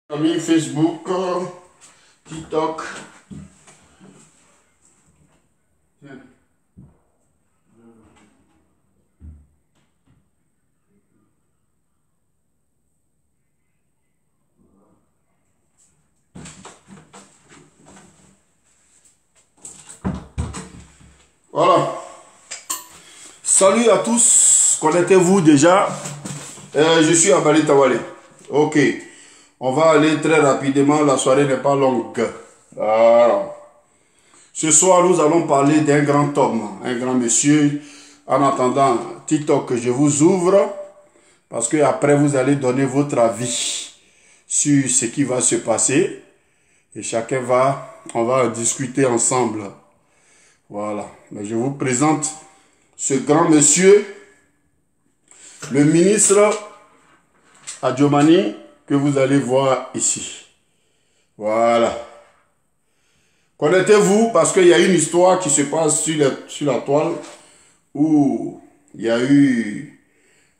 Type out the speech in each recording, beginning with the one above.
Ami Facebook, TikTok. Tiens. Voilà. Salut à tous. Connectez-vous déjà. Je suis à Bali Tawale. Ok. On va aller très rapidement. La soirée n'est pas longue. Voilà. Ce soir, nous allons parler d'un grand homme, un grand monsieur. En attendant, TikTok, je vous ouvre. Parce que après vous allez donner votre avis sur ce qui va se passer. Et on va discuter ensemble. Voilà. Mais je vous présente ce grand monsieur, le ministre Adjomani, que vous allez voir ici. Voilà. Connectez-vous parce qu'il y a une histoire qui se passe sur la toile où il y a eu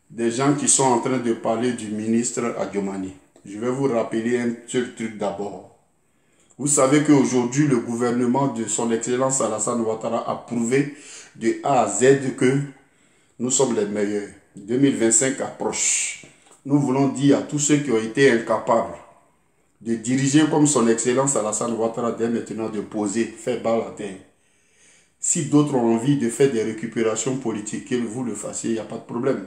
des gens qui sont en train de parler du ministre Adjomani. Je vais vous rappeler un seul truc d'abord. Vous savez qu'aujourd'hui, le gouvernement de son Excellence Alassane Ouattara a prouvé de A à Z que nous sommes les meilleurs. 2025 approche. Nous voulons dire à tous ceux qui ont été incapables de diriger comme son Excellence Alassane Ouattara dès maintenant de poser, faire balle à terre. Si d'autres ont envie de faire des récupérations politiques, que vous le fassiez, il n'y a pas de problème.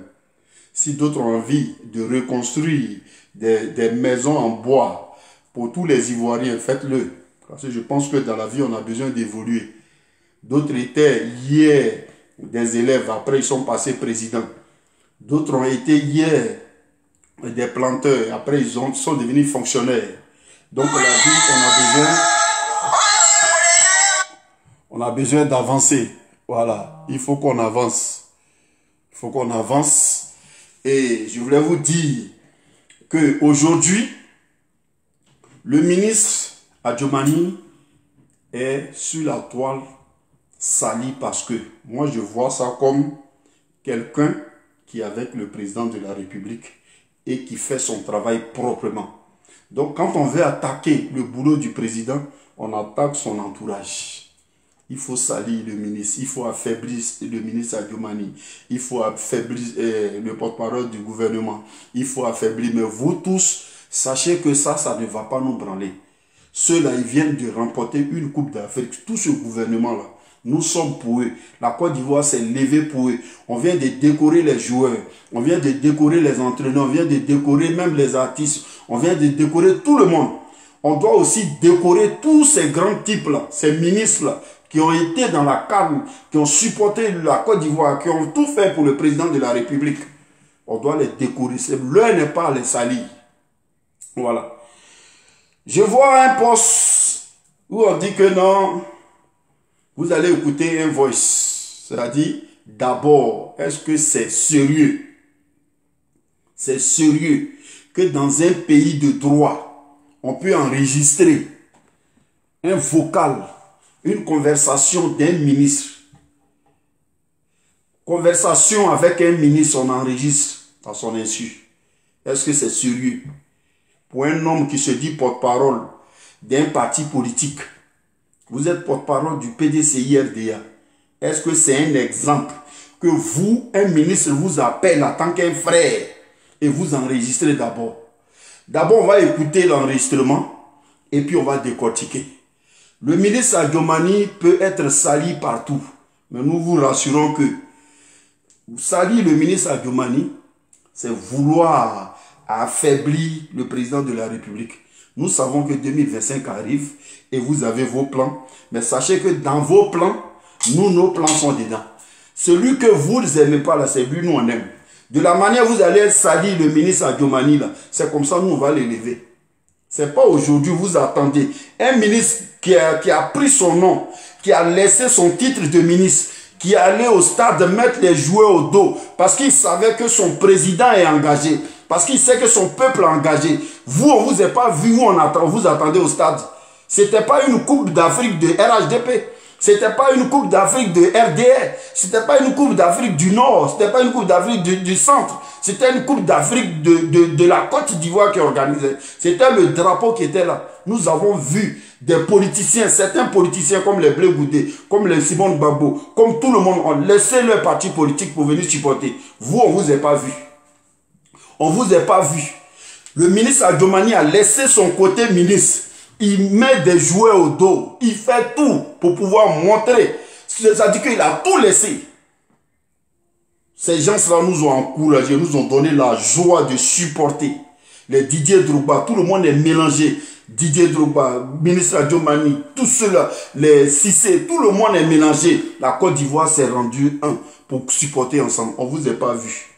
Si d'autres ont envie de reconstruire des maisons en bois pour tous les Ivoiriens, faites-le. Parce que je pense que dans la vie, on a besoin d'évoluer. D'autres étaient hier des élèves, après ils sont passés présidents. D'autres ont été hier des planteurs, après ils sont devenus fonctionnaires. Donc la vie, on a besoin d'avancer. Voilà, il faut qu'on avance. Il faut qu'on avance. Et je voulais vous dire qu'aujourd'hui, le ministre Adjomani est sur la toile sali parce que moi je vois ça comme quelqu'un qui est avec le président de la République et qui fait son travail proprement. Donc quand on veut attaquer le boulot du président, on attaque son entourage. Il faut salir le ministre, il faut affaiblir le ministre Adjomani, il faut affaiblir le porte-parole du gouvernement, il faut affaiblir, mais vous tous, sachez que ça ne va pas nous branler. Ceux-là, ils viennent de remporter une Coupe d'Afrique. Tout ce gouvernement-là, nous sommes pour eux. La Côte d'Ivoire s'est levée pour eux. On vient de décorer les joueurs. On vient de décorer les entraîneurs. On vient de décorer même les artistes. On vient de décorer tout le monde. On doit aussi décorer tous ces grands types-là, ces ministres-là, qui ont été dans la CAN, qui ont supporté la Côte d'Ivoire, qui ont tout fait pour le président de la République. On doit les décorer. L'heure n'est pas à les salir. Voilà. Je vois un post où on dit que non, vous allez écouter un voice. C'est-à-dire, d'abord, est-ce que c'est sérieux? C'est sérieux que dans un pays de droit, on peut enregistrer un vocal, une conversation d'un ministre. Conversation avec un ministre, on enregistre à son insu. Est-ce que c'est sérieux? Pour un homme qui se dit porte-parole d'un parti politique, vous êtes porte-parole du PDCI-RDA. Est-ce que c'est un exemple que vous, un ministre, vous appelle en tant qu'un frère et vous enregistrez d'abord? D'abord, on va écouter l'enregistrement et puis on va décortiquer. Le ministre Adjomani peut être sali partout, mais nous vous rassurons que salir le ministre Adjomani, c'est vouloir affaiblir le président de la République. Nous savons que 2025 arrive et vous avez vos plans. Mais sachez que dans vos plans, nos plans sont dedans. Celui que vous n'aimez pas là, c'est lui, nous on aime. De la manière vous allez salir le ministre Adjomani là, c'est comme ça nous on va l'élever. C'est pas aujourd'hui, vous attendez. Un ministre qui a pris son nom, qui a laissé son titre de ministre, qui est allé au stade mettre les joueurs au dos parce qu'il savait que son président est engagé. Parce qu'il sait que son peuple est engagé. Vous, on ne vous a pas vu, vous attendez au stade. Ce n'était pas une Coupe d'Afrique de RHDP. Ce n'était pas une coupe d'Afrique de RDR. Ce n'était pas une coupe d'Afrique du Nord. Ce n'était pas une coupe d'Afrique du Centre. C'était une coupe d'Afrique de la Côte d'Ivoire qui organisait. C'était le drapeau qui était là. Nous avons vu des politiciens, certains politiciens comme les Blé Goudé, comme les Simone Gbagbo, comme tout le monde ont laissé leur parti politique pour venir supporter. Vous, on ne vous a pas vu. On ne vous a pas vu. Le ministre Adjomani a laissé son côté ministre. Il met des jouets au dos. Il fait tout pour pouvoir montrer. Ça dit qu'il a tout laissé. Ces gens-là nous ont encouragés, nous ont donné la joie de supporter. Les Didier Drogba, tout le monde est mélangé. Didier Drogba, ministre Adjomani, tous ceux-là, les Cissé, tout le monde est mélangé. La Côte d'Ivoire s'est rendue un pour supporter ensemble. On ne vous a pas vu.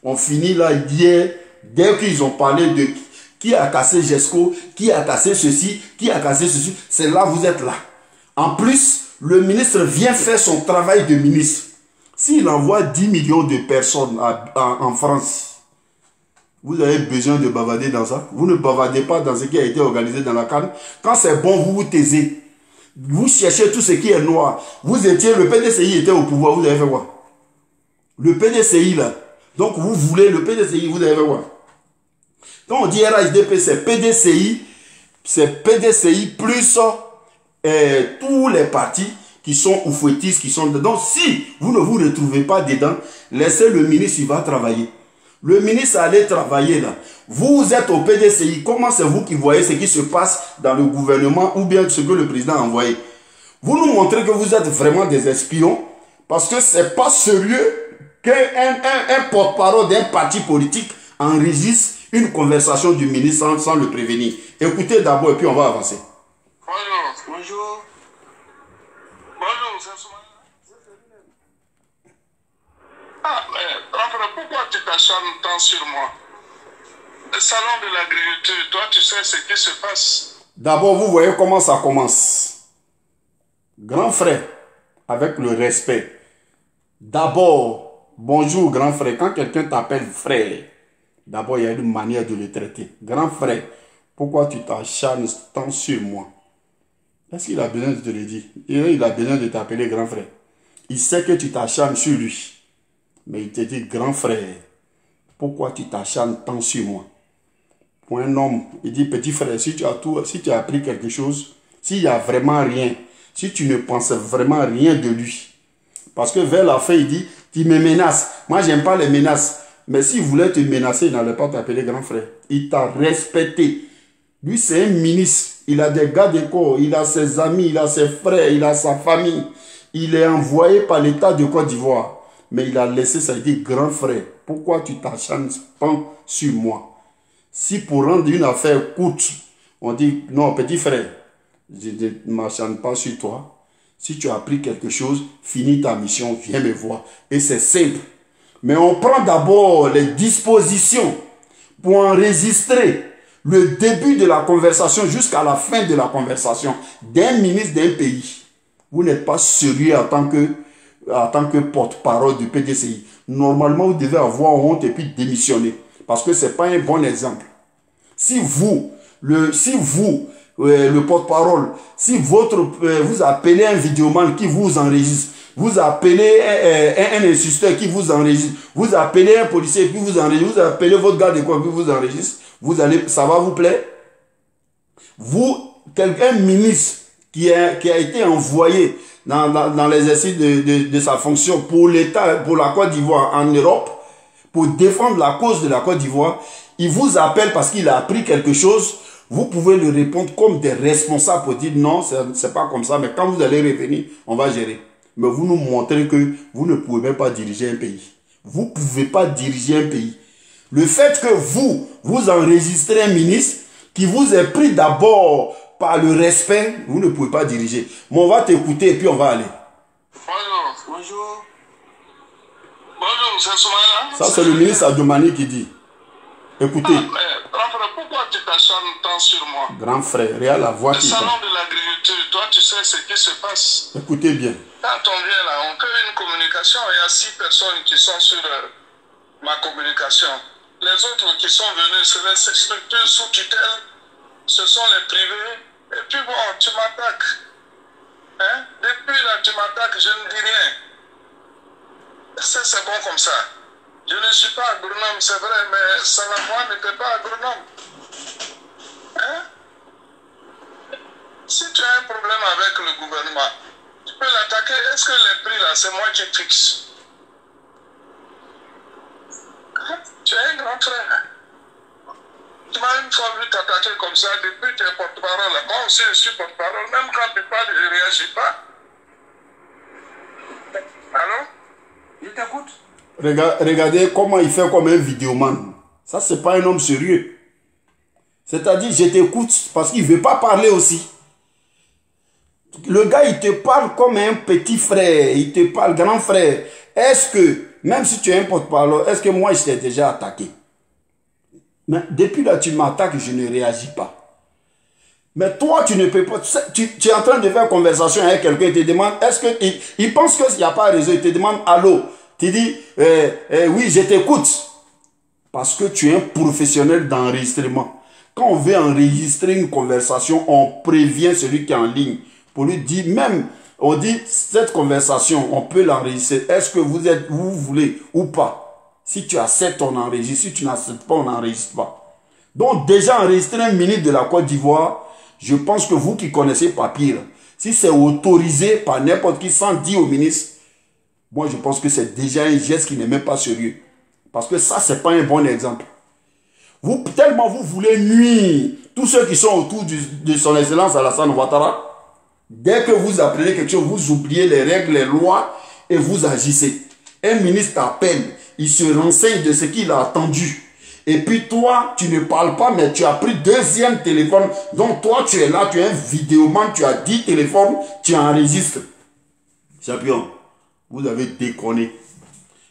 On finit là hier, dès qu'ils ont parlé de qui a cassé Gesco, qui a cassé ceci, qui a cassé ceci, c'est là vous êtes là. En plus, le ministre vient faire son travail de ministre. S'il envoie 10 millions de personnes en France, vous avez besoin de bavarder dans ça. Vous ne bavardez pas dans ce qui a été organisé dans la CAN. Quand c'est bon, vous vous taisez. Vous cherchez tout ce qui est noir. Vous étiez, le PDCI était au pouvoir, vous avez fait quoi? Le PDCI là. Donc vous voulez le PDCI, vous avez fait quoi? Quand on dit RHDP, c'est PDCI plus tous les partis qui sont oufouettistes, qui sont dedans. Donc si vous ne vous retrouvez pas dedans, laissez le ministre, il va travailler. Le ministre allait travailler là. Vous êtes au PDCI, comment c'est vous qui voyez ce qui se passe dans le gouvernement ou bien ce que le président a envoyé? Vous nous montrez que vous êtes vraiment des espions parce que c'est pas sérieux qu'un porte-parole d'un parti politique enregistre une conversation du ministre sans le prévenir. Écoutez d'abord et puis on va avancer. Bonjour. Bonjour. Bonjour, c'est Soumana. Ah, mais pourquoi tu t'acharnes tant sur moi? Le salon de l'agriculture, toi tu sais ce qui se passe. D'abord, vous voyez comment ça commence. Grand frère, avec le respect. D'abord, bonjour grand frère. Quand quelqu'un t'appelle frère, d'abord, il y a une manière de le traiter. Grand frère, pourquoi tu t'acharnes tant sur moi? Est-ce qu'il a besoin de te le dire? Il a besoin de t'appeler grand frère. Il sait que tu t'acharnes sur lui. Mais il te dit, grand frère, pourquoi tu t'acharnes tant sur moi? Pour un homme, il dit, petit frère, si tu as appris quelque chose, s'il n'y a vraiment rien, si tu ne penses vraiment rien de lui. Parce que vers la fin, il dit, tu me menaces. Moi, j'aime pas les menaces. Mais s'il voulait te menacer, il n'allait pas t'appeler grand frère. Il t'a respecté. Lui, c'est un ministre. Il a des gars de corps. Il a ses amis, il a ses frères, il a sa famille. Il est envoyé par l'État de Côte d'Ivoire. Mais il a laissé ça. Il dit, grand frère, pourquoi tu t'acharnes pas sur moi? Si pour rendre une affaire courte, on dit, non, petit frère, je ne m'acharne pas sur toi. Si tu as appris quelque chose, finis ta mission, viens me voir. Et c'est simple. Mais on prend d'abord les dispositions pour enregistrer le début de la conversation jusqu'à la fin de la conversation d'un ministre d'un pays. Vous n'êtes pas sérieux en tant que porte-parole du PDCI. Normalement, vous devez avoir honte et puis démissionner. Parce que ce n'est pas un bon exemple. Si vous, le porte-parole, si vous appelez un vidéoman qui vous enregistre, vous appelez un instituteur qui vous enregistre, vous appelez un policier qui vous enregistre, vous appelez votre garde de corps qui vous enregistre, ça va vous plaire? Vous, un ministre qui a été envoyé dans l'exercice de sa fonction pour l'État, pour la Côte d'Ivoire en Europe, pour défendre la cause de la Côte d'Ivoire, il vous appelle parce qu'il a appris quelque chose. Vous pouvez lui répondre comme des responsables pour dire non, c'est pas comme ça, mais quand vous allez revenir, on va gérer. Mais vous nous montrez que vous ne pouvez même pas diriger un pays. Vous ne pouvez pas diriger un pays. Le fait que vous enregistrez un ministre qui vous est pris d'abord par le respect, vous ne pouvez pas diriger. Mais on va t'écouter et puis on va aller. Bonjour. Bonjour. Bonjour, c'est Soumana. Ça, c'est le ministre Adjomani qui dit. Écoutez. Grand frère, pourquoi tu t'acharnes tant sur moi? Grand frère, regarde la voix qui parle. Le salon de l'agriculture, toi tu sais ce qui se passe. Écoutez bien. Quand on vient là, on fait une communication, il y a 6 personnes qui sont sur ma communication. Les autres qui sont venus, c'est les structures sous tutelle, ce sont les privés. Et puis bon, tu m'attaques. Hein? depuis là, tu m'attaques, je ne dis rien. C'est bon comme ça. Je ne suis pas agronome, c'est vrai, mais Salavoine n'était pas agronome. Hein? Si tu as un problème avec le gouvernement, tu peux l'attaquer. Est-ce que les prix là, c'est moi qui fixe? Tu es un grand frère. Tu m'as une fois vu t'attaquer comme ça, depuis tes porte-parole. Moi aussi, je suis porte-parole. Même quand tu parles, je ne réagis pas. Allô? Je t'écoute. Regardez comment il fait comme un vidéoman. Ça, c'est pas un homme sérieux. C'est-à-dire, je t'écoute parce qu'il ne veut pas parler aussi. Le gars, il te parle comme un petit frère. Il te parle grand frère. Est-ce que, même si tu es un porte-parole, est-ce que moi, je t'ai déjà attaqué? Mais depuis là, tu m'attaques, je ne réagis pas. Mais toi, tu ne peux pas... Tu es en train de faire une conversation avec quelqu'un, il te demande, est-ce que... Il pense qu'il n'y a pas réseau, il te demande, allô? Tu dis, oui, je t'écoute. Parce que tu es un professionnel d'enregistrement. Quand on veut enregistrer une conversation, on prévient celui qui est en ligne. Pour lui dire, même, on dit, cette conversation, on peut l'enregistrer. Est-ce que vous voulez ou pas? Si tu acceptes, on enregistre. Si tu n'acceptes pas, on n'enregistre pas. Donc, déjà enregistrer 1 minute de la Côte d'Ivoire, je pense que vous qui connaissez Papier, si c'est autorisé par n'importe qui sans dire au ministre, moi, je pense que c'est déjà un geste qui n'est même pas sérieux. Parce que ça, ce n'est pas un bon exemple. Tellement vous voulez nuire tous ceux qui sont autour de son excellence Alassane Ouattara, dès que vous apprenez quelque chose, vous oubliez les règles, les lois et vous agissez. Un ministre t'appelle. Il se renseigne de ce qu'il a attendu. Et puis toi, tu ne parles pas, mais tu as pris 2e téléphone. Donc toi, tu es là, tu es un vidéoman, tu as 10 téléphones, tu enregistres. Champion, vous avez déconné.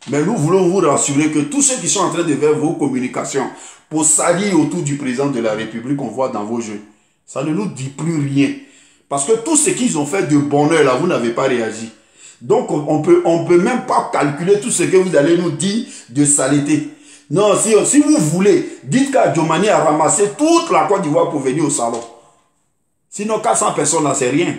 Mais nous voulons vous rassurer que tous ceux qui sont en train de faire vos communications pour salir autour du président de la République, on voit dans vos jeux, ça ne nous dit plus rien. Parce que tout ce qu'ils ont fait de bonheur, là, vous n'avez pas réagi. Donc, on peut même pas calculer tout ce que vous allez nous dire de saleté. Non, si vous voulez, dites qu'à Djomani a ramassé toute la Côte d'Ivoire pour venir au salon. Sinon, 400 personnes, là, c'est rien.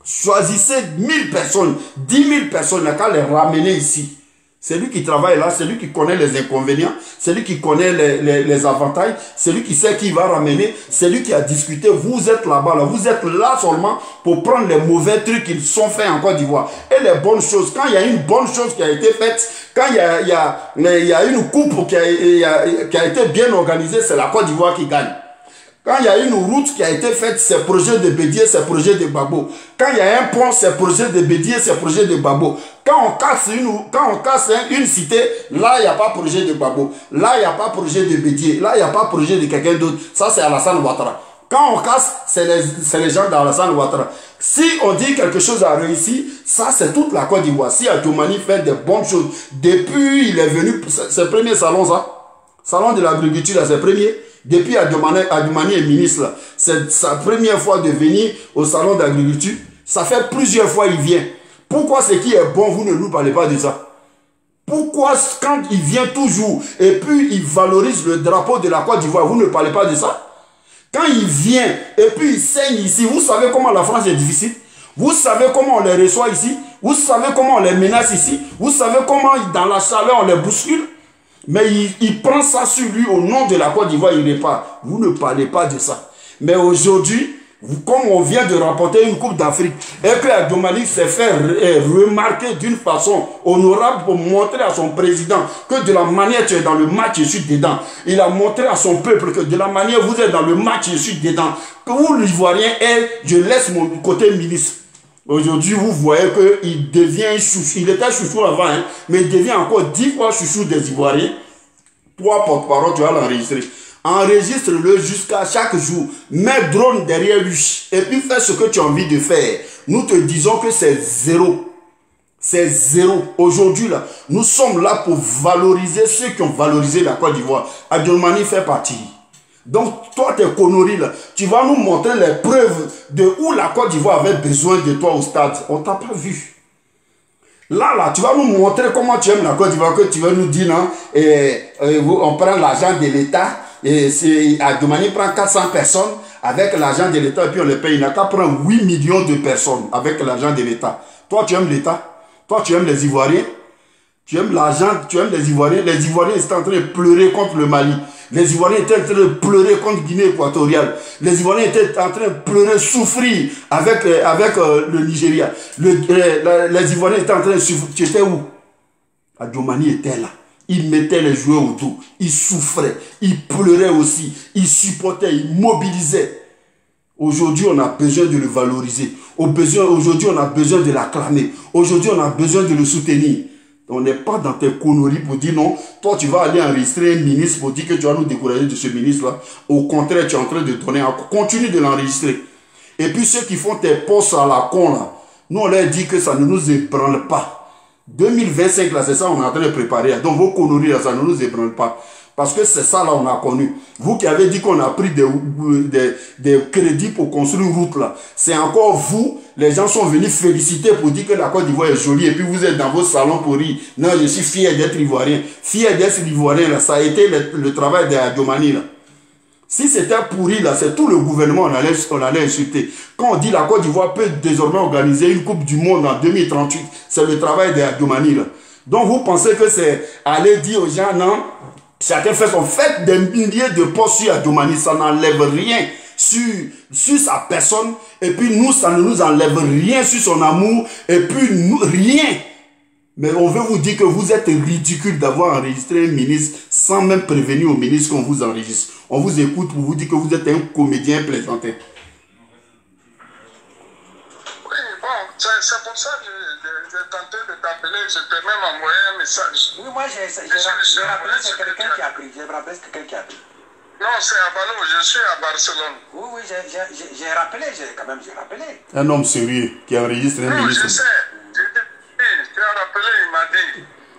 Choisissez 1000 personnes, 10 000 personnes, là, qu'à les ramener ici. C'est lui qui travaille là, c'est lui qui connaît les inconvénients, c'est lui qui connaît les avantages, c'est lui qui sait qui va ramener, c'est lui qui a discuté. Vous êtes là-bas, là, vous êtes là seulement pour prendre les mauvais trucs qu'ils sont faits en Côte d'Ivoire. Et les bonnes choses, quand il y a une bonne chose qui a été faite, quand il y a une coupe qui a été bien organisée, c'est la Côte d'Ivoire qui gagne. Quand il y a une route qui a été faite, c'est projet de Bédier, c'est projet de Babo. Quand il y a un pont, c'est projet de Bédier, c'est projet de Babo. Quand on casse une cité, là, il n'y a pas projet de Babo. Là, il n'y a pas projet de Bédier. Là, il n'y a pas projet de quelqu'un d'autre. Ça, c'est Alassane Ouattara. Quand on casse, c'est les gens d'Alassane Ouattara. Si on dit quelque chose a réussi, ça, c'est toute la Côte d'Ivoire. Si Adjoumani fait des bonnes choses, depuis il est venu, c'est le premier salon, ça. Salon de l'agriculture, là, c'est le premier. Depuis Adjoumani est ministre, c'est sa première fois de venir au salon d'agriculture. Ça fait plusieurs fois qu'il vient. Pourquoi ce qui est bon, vous ne nous parlez pas de ça? Pourquoi quand il vient toujours et puis il valorise le drapeau de la Côte d'Ivoire, vous ne parlez pas de ça? Quand il vient et puis il saigne ici, vous savez comment la France est difficile? Vous savez comment on les reçoit ici? Vous savez comment on les menace ici? Vous savez comment dans la chaleur on les bouscule? Mais il prend ça sur lui au nom de la Côte d'Ivoire, il repart. Vous ne parlez pas de ça. Mais aujourd'hui, comme on vient de remporter une Coupe d'Afrique et que Adjoumani s'est fait remarquer d'une façon honorable pour montrer à son président que de la manière tu es dans le match, je suis dedans. Il a montré à son peuple que de la manière vous êtes dans le match, je suis dedans. Que vous, l'Ivoirien, je laisse mon côté ministre. Aujourd'hui, vous voyez qu'il devient chouchou. Il était chouchou avant, hein, mais il devient encore 10 fois chouchou des Ivoiriens. Toi, porte-parole, tu vas l'enregistrer. Enregistre-le jusqu'à chaque jour. Mets drone derrière lui. Et puis fais ce que tu as envie de faire. Nous te disons que c'est zéro. C'est zéro. Aujourd'hui, là, nous sommes là pour valoriser ceux qui ont valorisé la Côte d'Ivoire. Adjoumani fait partie. Donc, toi, tes conneries, là, tu vas nous montrer les preuves de où la Côte d'Ivoire avait besoin de toi au stade. On ne t'a pas vu. Là, tu vas nous montrer comment tu aimes la Côte d'Ivoire, que tu vas nous dire, non, on prend l'argent de l'État, et Adjoumani prend 400 personnes, avec l'argent de l'État et puis on les paye. Il n'a qu'à prendre 8 millions de personnes avec l'argent de l'État. Toi, tu aimes l'État? Toi, tu aimes les Ivoiriens? Tu aimes l'argent, tu aimes les Ivoiriens? Les Ivoiriens étaient en train de pleurer contre le Mali. Les Ivoiriens étaient en train de pleurer contre Guinée équatoriale. Les Ivoiriens étaient en train de pleurer, souffrir avec le Nigeria. Les Ivoiriens étaient en train de souffrir. Tu étais où? Adjomani était là. Il mettait les joueurs au dos. Il souffrait. Il pleurait aussi. Il supportait. Il mobilisait. Aujourd'hui, on a besoin de le valoriser. Aujourd'hui, on a besoin de l'acclamer. Aujourd'hui, on a besoin de le soutenir. On n'est pas dans tes conneries pour dire non. Toi, tu vas aller enregistrer un ministre pour dire que tu vas nous décourager de ce ministre-là. Au contraire, tu es en train de donner. Continue de l'enregistrer. Et puis, ceux qui font tes postes à la con, là, nous, on leur dit que ça ne nous ébranle pas. 2025, là, c'est ça, on est en train de préparer. Donc, vos conneries, là, ça ne nous ébranle pas. Parce que c'est ça, là, on a connu. Vous qui avez dit qu'on a pris des crédits pour construire une route, là. C'est encore vous. Les gens sont venus féliciter pour dire que la Côte d'Ivoire est jolie. Et puis, vous êtes dans vos salons pour rire. Non, je suis fier d'être Ivoirien. Fier d'être Ivoirien, là. Ça a été le travail de Adjomani, là. Si c'était pourri, là, c'est tout le gouvernement, on allait insulter. Quand on dit la Côte d'Ivoire peut désormais organiser une Coupe du Monde en 2038, c'est le travail de Adjomani, là. Donc, vous pensez que c'est aller dire aux gens, non, chacun fait son fait des milliers de postes sur Adjomani, ça n'enlève rien sur sa personne, et puis nous, ça ne nous enlève rien sur son amour, et puis nous, rien. Mais on veut vous dire que vous êtes ridicule d'avoir enregistré un ministre sans même prévenir au ministre qu'on vous enregistre. On vous écoute pour vous dire que vous êtes un comédien plaisantin. Oui, bon, c'est pour ça que j'ai tenté de t'appeler. Je t'ai même envoyé un message. Oui, moi j'ai rappelé, c'est quelqu'un qui a pris. J'ai rappelé, c'est quelqu'un qui a pris. Non, c'est à Balo, je suis à Barcelone. Oui, j'ai rappelé, j'ai rappelé. Un homme sérieux qui enregistre un ministre. Je sais. Tu as rappelé, il m'a dit.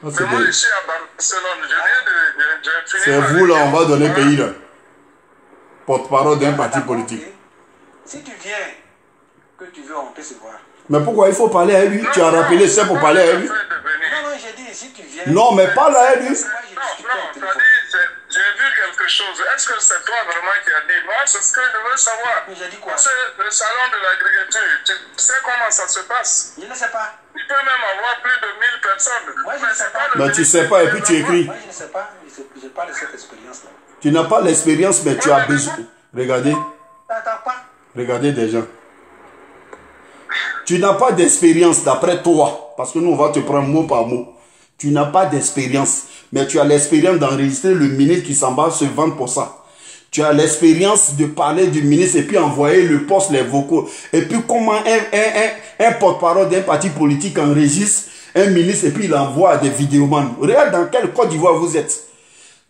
Mais moi, je suis à Barcelone. Je viens de finir. C'est vous, là, on va donner pays, là. Porte-parole d'un parti politique. Si tu viens, que tu veux, on peut se voir. Mais pourquoi il faut parler à lui? Tu as rappelé ça pour parler à lui? Non, j'ai dit, si tu viens... Non, mais parle à lui. Non, tu as dit, j'ai vu quelque chose. Est-ce que c'est toi vraiment qui as dit? Moi, c'est ce que je veux savoir. J'ai dit quoi? C'est le salon de l'agriculture. Tu sais comment ça se passe? Je ne sais pas. Il peut même avoir plus de 1000 personnes. Moi, je ne sais pas. Mais tu ne sais pas et puis tu écris. Moi, je ne sais pas. Je n'ai pas de cette expérience-là. Tu n'as pas l'expérience, mais tu as besoin. Regardez. T'entends pas? Regardez des gens. Tu n'as pas d'expérience d'après toi. Parce que nous, on va te prendre mot par mot. Tu n'as pas d'expérience. Mais tu as l'expérience d'enregistrer le ministre qui s'en va se vendre pour ça. Tu as l'expérience de parler du ministre et puis envoyer le poste, les vocaux. Et puis comment un porte-parole d'un parti politique enregistre un ministre et puis il envoie à des vidéomans. Regarde dans quelle Côte d'Ivoire vous êtes.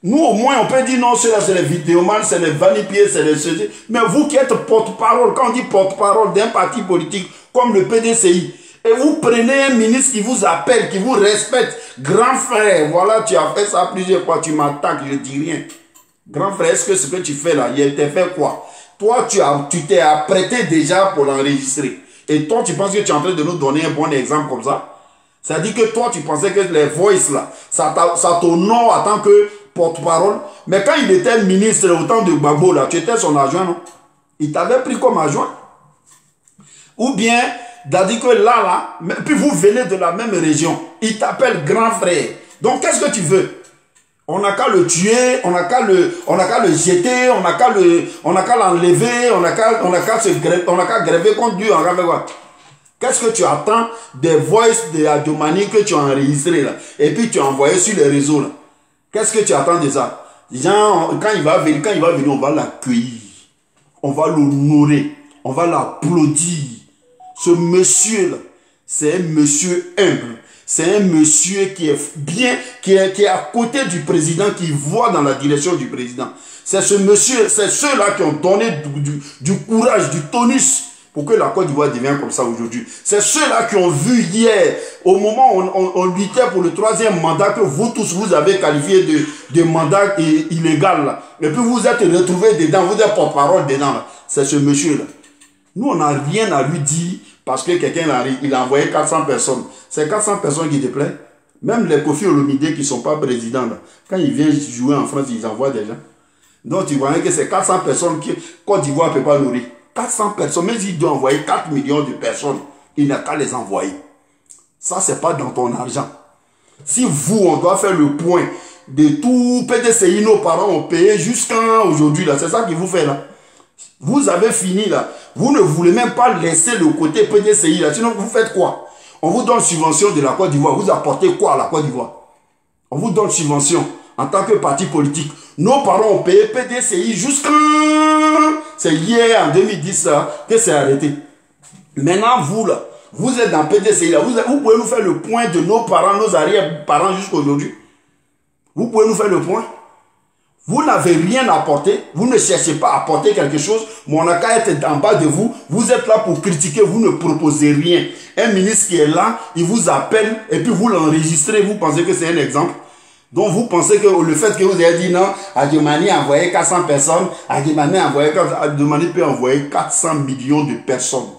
Nous, au moins, on peut dire non, ceux-là, c'est les vidéomans, c'est les vanipiers, c'est les... Mais vous qui êtes porte-parole, quand on dit porte-parole d'un parti politique comme le PDCI, et vous prenez un ministre qui vous appelle, qui vous respecte, grand frère, voilà, tu as fait ça plusieurs fois, tu m'attaques, je ne dis rien. Grand frère, est-ce que ce que tu fais là, il t'a fait quoi? Toi, tu t'es apprêté déjà pour l'enregistrer. Et toi, tu penses que tu es en train de nous donner un bon exemple comme ça? C'est-à-dire que toi, tu pensais que les voices là, ça t'honore en tant que porte-parole. Mais quand il était ministre au temps de Gbagbo là, tu étais son adjoint, non? Il t'avait pris comme adjoint. Ou bien, c'est-à-dire que là, puis vous venez de la même région. Il t'appelle grand frère. Donc, qu'est-ce que tu veux? On n'a qu'à le tuer, on n'a qu'à le jeter, on n'a qu'à l'enlever, on n'a qu'à gréver contre lui, on n'a qu'à quoi? Qu'est-ce que tu attends des voices de Adjomani que tu as enregistré là? Et puis tu as envoyé sur les réseaux là. Qu'est-ce que tu attends de ça? Genre, quand il va venir, on va l'accueillir. On va l'honorer. On va l'applaudir. Ce monsieur là, c'est un monsieur humble. C'est un monsieur qui est bien, qui est à côté du président, qui voit dans la direction du président. C'est ce monsieur, c'est ceux-là qui ont donné du courage, du tonus pour que la Côte d'Ivoire devienne comme ça aujourd'hui. C'est ceux-là qui ont vu hier, au moment où on luttait pour le 3e mandat, que vous tous, vous avez qualifié de mandat illégal. Là. Et puis vous êtes retrouvés dedans, vous êtes porte-parole dedans. C'est ce monsieur-là. Nous, on n'a rien à lui dire parce que quelqu'un il a envoyé 400 personnes. C'est 400 personnes qui te plaisent. Même les Kofi Olomide qui ne sont pas présidents, là, quand ils viennent jouer en France, ils envoient des gens. Donc tu vois que c'est 400 personnes que Côte d'Ivoire ne peut pas nourrir. 400 personnes, mais il doit envoyer 4 millions de personnes. Il n'a qu'à les envoyer. Ça, c'est pas dans ton argent. Si vous, on doit faire le point de tout PDCI, nos parents ont payé jusqu'à aujourd'hui, là. C'est ça qu'il vous fait, là. Vous avez fini, là. Vous ne voulez même pas laisser le côté PDCI, là. Sinon, vous faites quoi? On vous donne subvention de la Côte d'Ivoire. Vous apportez quoi à la Côte d'Ivoire? On vous donne subvention en tant que parti politique. Nos parents ont payé PDCI jusqu'à... C'est hier, en 2010, là, que c'est arrêté. Maintenant, vous, là, vous êtes dans PDCI, là. Vous pouvez nous faire le point de nos parents, nos arrière-parents jusqu'à aujourd'hui. Vous pouvez nous faire le point. Vous n'avez rien apporté. Vous ne cherchez pas à apporter quelque chose. Mais on n'a qu'à être en bas de vous. Vous êtes là pour critiquer. Vous ne proposez rien. Un ministre qui est là, il vous appelle et puis vous l'enregistrez. Vous pensez que c'est un exemple. Donc vous pensez que le fait que vous avez dit non, Adjumani a envoyé 400 personnes, Adjumani peut envoyer 400 millions de personnes.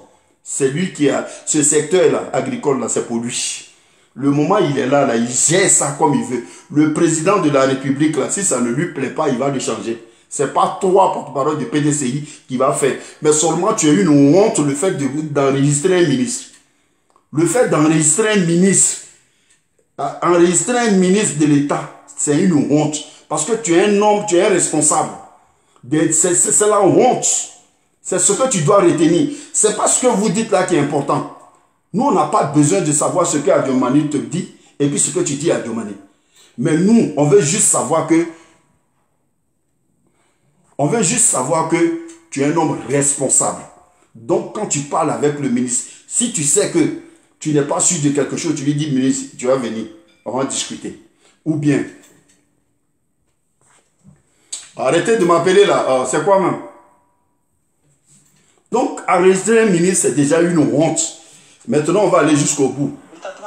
C'est lui qui a ce secteur-là, agricole, là, c'est pour lui. Le moment il est là, il gère ça comme il veut. Le président de la République, là, si ça ne lui plaît pas, il va le changer. C'est pas toi, porte-parole de PDCI, qui va faire. Mais seulement tu as une honte, le fait d'enregistrer un ministre. Le fait d'enregistrer un ministre, de l'État, c'est une honte. Parce que tu es un homme, tu es un responsable. C'est la honte. C'est ce que tu dois retenir. C'est pas ce que vous dites là qui est important. Nous, on n'a pas besoin de savoir ce que Adjumani te dit et puis ce que tu dis à Adjumani. Mais nous, on veut juste savoir que tu es un homme responsable. Donc, quand tu parles avec le ministre, si tu sais que tu n'es pas sûr de quelque chose, tu lui dis, ministre, tu vas venir, on va discuter. Ou bien, arrêtez de m'appeler là, c'est quoi même? Donc, enregistrer un ministre, c'est déjà une honte. Maintenant, on va aller jusqu'au bout.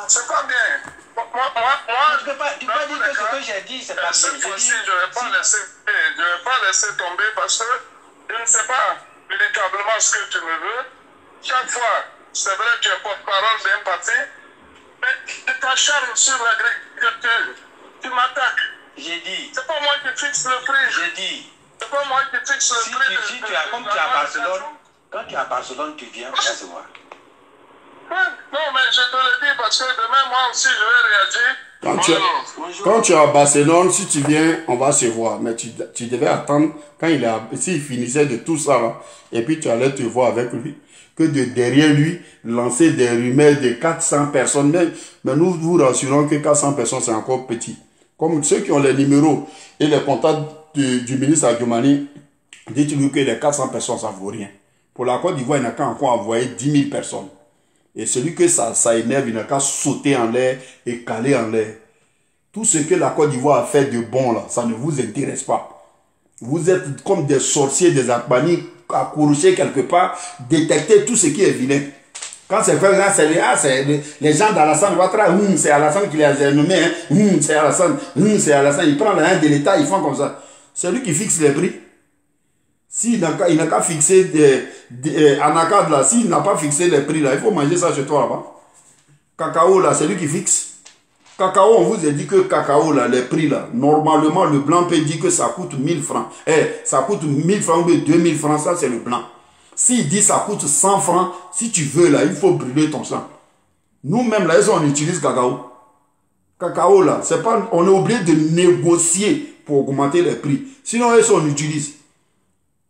C'est pas bien. Tu peux pas dire que ce que j'ai dit, c'est pas bien. Cette fois-ci, je ne vais pas laisser tomber parce que je ne sais pas véritablement ce que tu me veux. Chaque fois, c'est vrai que tu es porte-parole d'un parti, mais tu t'acharnes sur l'agriculture. Tu m'attaques. J'ai dit. C'est pas moi qui fixe le prix. J'ai dit. C'est pas moi qui fixe le prix. Si tu as, comme tu es à Barcelone, quand tu es à Barcelone, tu viens, on va se voir. Non, mais je te le dis parce que demain, moi aussi, je vais réagir. Quand tu es à Barcelone, si tu viens, on va se voir. Mais tu devais attendre quand s'il finissait de tout ça, là, et puis tu allais te voir avec lui. Que derrière lui, lancer des rumeurs de 400 personnes. Mais nous vous rassurons que 400 personnes, c'est encore petit. Comme ceux qui ont les numéros et les contacts du ministre Adjumani, dites-lui que les 400 personnes, ça ne vaut rien. Pour la Côte d'Ivoire, il n'a qu'à encore envoyer 10 000 personnes. Et celui que ça énerve, il n'a qu'à sauter en l'air et caler en l'air. Tout ce que la Côte d'Ivoire a fait de bon, là, ça ne vous intéresse pas. Vous êtes comme des sorciers, des akbani, accrochés quelque part, détecter tout ce qui est vilain. Quand c'est fait, c'est les gens d'Alassane Ouattara, c'est Alassane qui les a nommés, c'est Alassane, il prend la haine de l'État, ils font comme ça. C'est lui qui fixe les prix. S'il n'a qu'à fixer Anacad là, s'il n'a pas fixé les prix là, il faut manger ça chez toi là-bas. Cacao là, c'est lui qui fixe. Cacao, on vous a dit que cacao là, les prix là, normalement le blanc peut dire que ça coûte 1000 francs. Ça coûte 1000 francs ou 2000 francs, ça c'est le blanc. S'il dit ça coûte 100 francs, si tu veux là, il faut brûler ton sang. Nous-mêmes là, on utilise cacao. Cacao là, c'est pas, on est obligé de négocier pour augmenter les prix. Sinon, on utilise.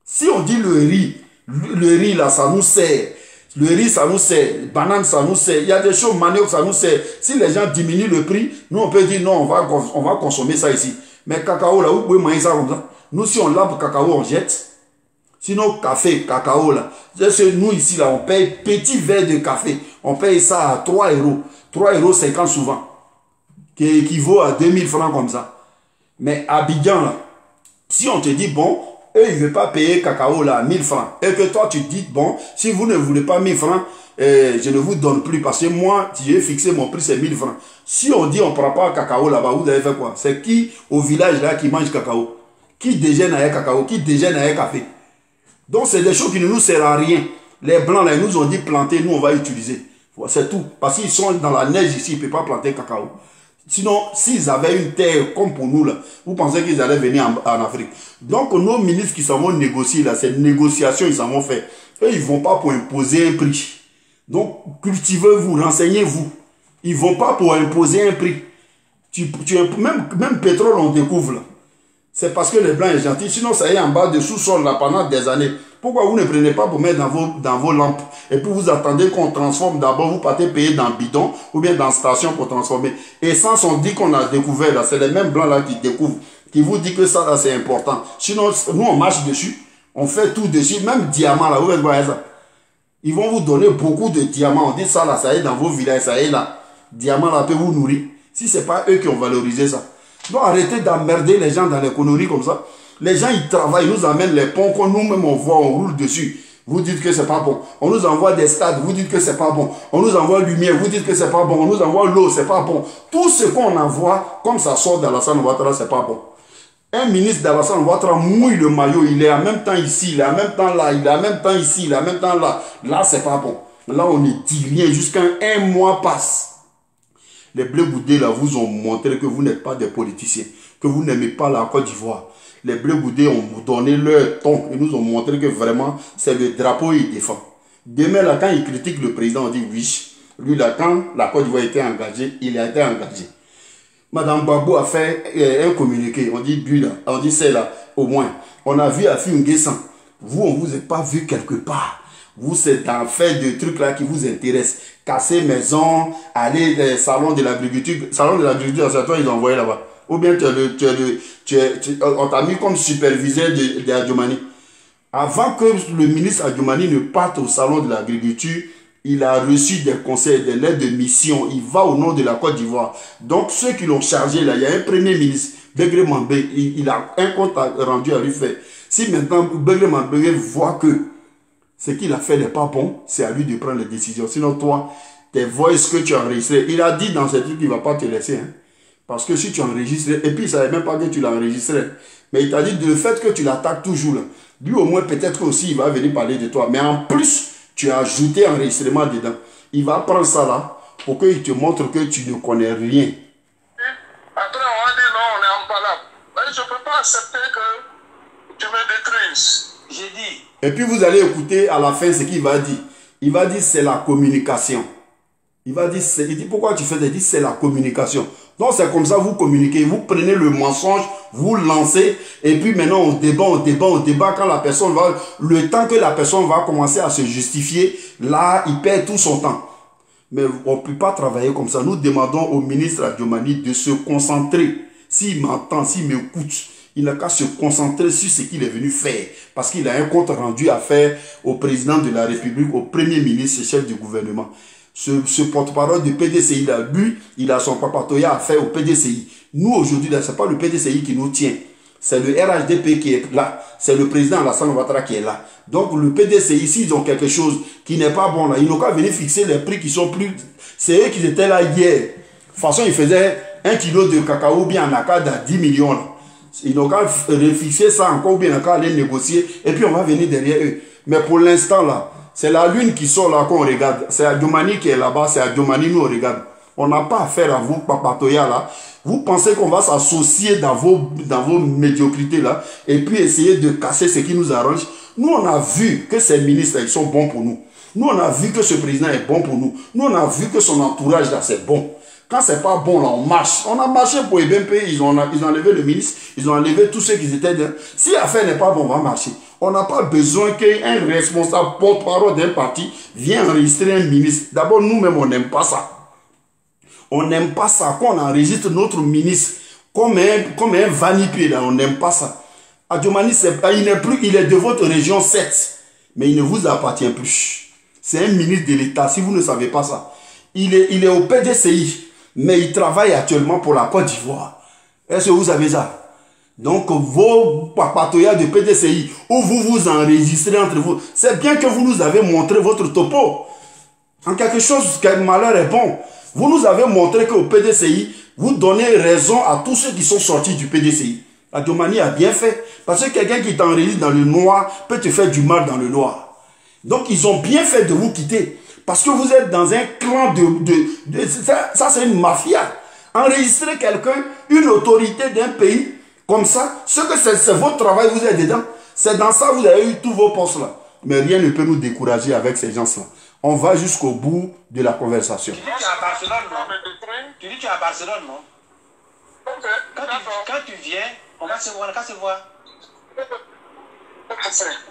Si on dit le riz là, ça nous sert. Le riz, ça nous sert. Banane, ça nous sert. Il y a des choses, manioc, ça nous sert. Si les gens diminuent le prix, nous, on peut dire non, on va consommer ça ici. Mais cacao, là, vous pouvez manger ça comme ça. Nous, si on lave cacao, on jette. Sinon, café, cacao, là. Nous, ici, là, on paye petit verre de café. On paye ça à 3 €. 3,50 € souvent. Qui équivaut à 2000 francs comme ça. Mais à Abidjan, là, si on te dit, bon, eux, ils ne veulent pas payer cacao là 1000 francs. Et que toi, tu dis, bon, si vous ne voulez pas 1000 francs, je ne vous donne plus. Parce que moi, si j'ai fixé mon prix, c'est 1000 francs. Si on dit, on ne prend pas cacao là-bas, vous avez fait quoi? C'est qui au village là qui mange cacao? Qui déjeune avec cacao? Qui déjeune avec café? Donc, c'est des choses qui ne nous servent à rien. Les blancs là, ils nous ont dit planter, nous, on va utiliser. C'est tout. Parce qu'ils sont dans la neige ici, ils ne peuvent pas planter cacao. Sinon, s'ils avaient une terre comme pour nous, là, vous pensez qu'ils allaient venir en Afrique. Donc, nos ministres qui s'en vont négocier, là, ces négociations, ils s'en vont faire. Eux, ils ne vont pas pour imposer un prix. Donc, cultivez-vous, renseignez-vous. Ils ne vont pas pour imposer un prix. Même pétrole, on découvre, là. C'est parce que les Blancs sont gentils. Sinon, ça y est en bas de sous-sol là pendant des années. Pourquoi vous ne prenez pas pour mettre dans vos lampes et puis vous attendez qu'on transforme d'abord, vous partez payer dans bidon ou bien dans station pour transformer. Essence, on dit qu'on a découvert là. C'est les mêmes Blancs là qui découvrent, qui vous disent que ça là c'est important. Sinon, nous on marche dessus, on fait tout dessus, même diamant là, vous voyez ça. Ils vont vous donner beaucoup de diamants. On dit ça là, ça y est dans vos villages, ça y est là. Diamant là peut vous nourrir. Si ce n'est pas eux qui ont valorisé ça. Donc arrêtez d'emmerder les gens dans les conneries comme ça. Les gens ils travaillent, ils nous amènent les ponts qu'on nous-mêmes on voit, on roule dessus. Vous dites que c'est pas bon. On nous envoie des stades, vous dites que c'est pas bon. On nous envoie lumière, vous dites que c'est pas bon. On nous envoie l'eau, c'est pas bon. Tout ce qu'on envoie, comme ça sort d'Alassane Ouattara, c'est pas bon. Un ministre d'Alassane Ouattara mouille le maillot, il est en même temps ici, il est en même temps là, il est en même temps ici, il est en même temps là. Là, c'est pas bon. Là, on ne dit rien jusqu'à un mois passe. Les Blé Goudé, là, vous ont montré que vous n'êtes pas des politiciens, que vous n'aimez pas la Côte d'Ivoire. Les Blé Goudé ont donné leur ton et nous ont montré que vraiment, c'est le drapeau qu'ils défendent. Demain, là, quand ils critiquent le président, on dit oui. Lui, là, quand la Côte d'Ivoire a été engagée, il a été engagé. Madame Babou a fait un communiqué. On dit lui, là, on dit c'est là, au moins. On a vu Afi Nguessan. Vous, on ne vous a pas vu quelque part. Vous, c'est en fait des trucs là qui vous intéressent. Casser maison, aller dans le salon de l'agriculture. Salon de l'agriculture, c'est toi, ils ont envoyé là-bas. Ou bien on t'a mis comme superviseur de Adjumani. Avant que le ministre Adjumani ne parte au salon de l'agriculture, il a reçu des conseils, des lettres de mission. Il va au nom de la Côte d'Ivoire. Donc, ceux qui l'ont chargé là, il y a un premier ministre, Begré Mambé, il a un compte rendu à lui faire. Si maintenant Begré Mambé voit que ce qu'il a fait n'est pas bon, c'est à lui de prendre les décisions. Sinon, toi, tes voices que tu as enregistrées, il a dit dans ce truc qu'il ne va pas te laisser. Hein. Parce que si tu enregistres, et puis il ne savait même pas que tu l'as enregistré. Mais il t'a dit, le fait que tu l'attaques toujours, là, lui au moins peut-être aussi il va venir parler de toi. Mais en plus, tu as ajouté enregistrement dedans. Il va prendre ça là pour qu'il te montre que tu ne connais rien. Après, on va dire non, on est en palabre. Je ne peux pas accepter que tu me détruises. J'ai dit. Et puis vous allez écouter à la fin ce qu'il va dire. Il va dire c'est la communication. Il va dire, il dit pourquoi tu fais ça? Il dit c'est la communication. Donc c'est comme ça vous communiquez. Vous prenez le mensonge, vous lancez. Et puis maintenant on débat. Quand la personne va, le temps que la personne va commencer à se justifier, là il perd tout son temps. Mais on ne peut pas travailler comme ça. Nous demandons au ministre Adjumani de se concentrer. S'il m'entend, s'il m'écoute, il n'a qu'à se concentrer sur ce qu'il est venu faire. Parce qu'il a un compte rendu à faire au président de la République, au premier ministre, chef du gouvernement. Ce porte-parole du PDCI, là, lui, il a son papatoya à faire au PDCI. Nous, aujourd'hui, ce n'est pas le PDCI qui nous tient. C'est le RHDP qui est là. C'est le président Alassane Ouattara qui est là. Donc, le PDCI, s'ils ont quelque chose qui n'est pas bon là, ils n'ont qu'à venir fixer les prix qui sont plus... C'est eux qui étaient là hier. De toute façon, ils faisaient 1 kilo de cacao bien en accord à 10 millions là. Ils n'ont qu'à refixer ça encore, ou bien qu'à aller négocier, et puis on va venir derrière eux. Mais pour l'instant, là, c'est la lune qui sort là qu'on regarde. C'est Adjumani qui est là-bas, c'est Adjumani nous on regarde. On n'a pas affaire à vous, papatoya là. Vous pensez qu'on va s'associer dans vos médiocrités là, et puis essayer de casser ce qui nous arrange. Nous, on a vu que ces ministres, ils sont bons pour nous. Nous, on a vu que ce président est bon pour nous. Nous, on a vu que son entourage là, c'est bon. Quand c'est pas bon, là, on marche. On a marché pour EBMP, ils ont enlevé le ministre, ils ont enlevé tous ceux qui étaient dedans. Si l'affaire n'est pas bon, on va marcher. On n'a pas besoin qu'un responsable porte-parole d'un parti vienne enregistrer un ministre. D'abord, nous-mêmes, on n'aime pas ça. On n'aime pas ça. Quand on enregistre notre ministre comme un vanipié, là, on n'aime pas ça. Adjumani, il est de votre région 7, mais il ne vous appartient plus. C'est un ministre de l'État, si vous ne savez pas ça. Il est au PDCI, mais il travaille actuellement pour la Côte d'Ivoire. Est-ce que vous savez ça? Donc, vos papatoyas de PDCI, où vous vous enregistrez entre vous, c'est bien que vous nous avez montré votre topo. En quelque chose, quel malheur est bon. Vous nous avez montré qu'au PDCI, vous donnez raison à tous ceux qui sont sortis du PDCI. Adjumani a bien fait. Parce que quelqu'un qui t'enregistre dans le noir peut te faire du mal dans le noir. Donc, ils ont bien fait de vous quitter. Parce que vous êtes dans un clan ça c'est une mafia. Enregistrer quelqu'un, une autorité d'un pays, comme ça, ce que c'est votre travail, vous êtes dedans. C'est dans ça que vous avez eu tous vos postes là. Mais rien ne peut nous décourager avec ces gens-là. On va jusqu'au bout de la conversation. Tu dis que tu es à Barcelone, non? Tu dis que tu es à Barcelone, non? Ok, Quand tu viens, on va se voir, on va se voir.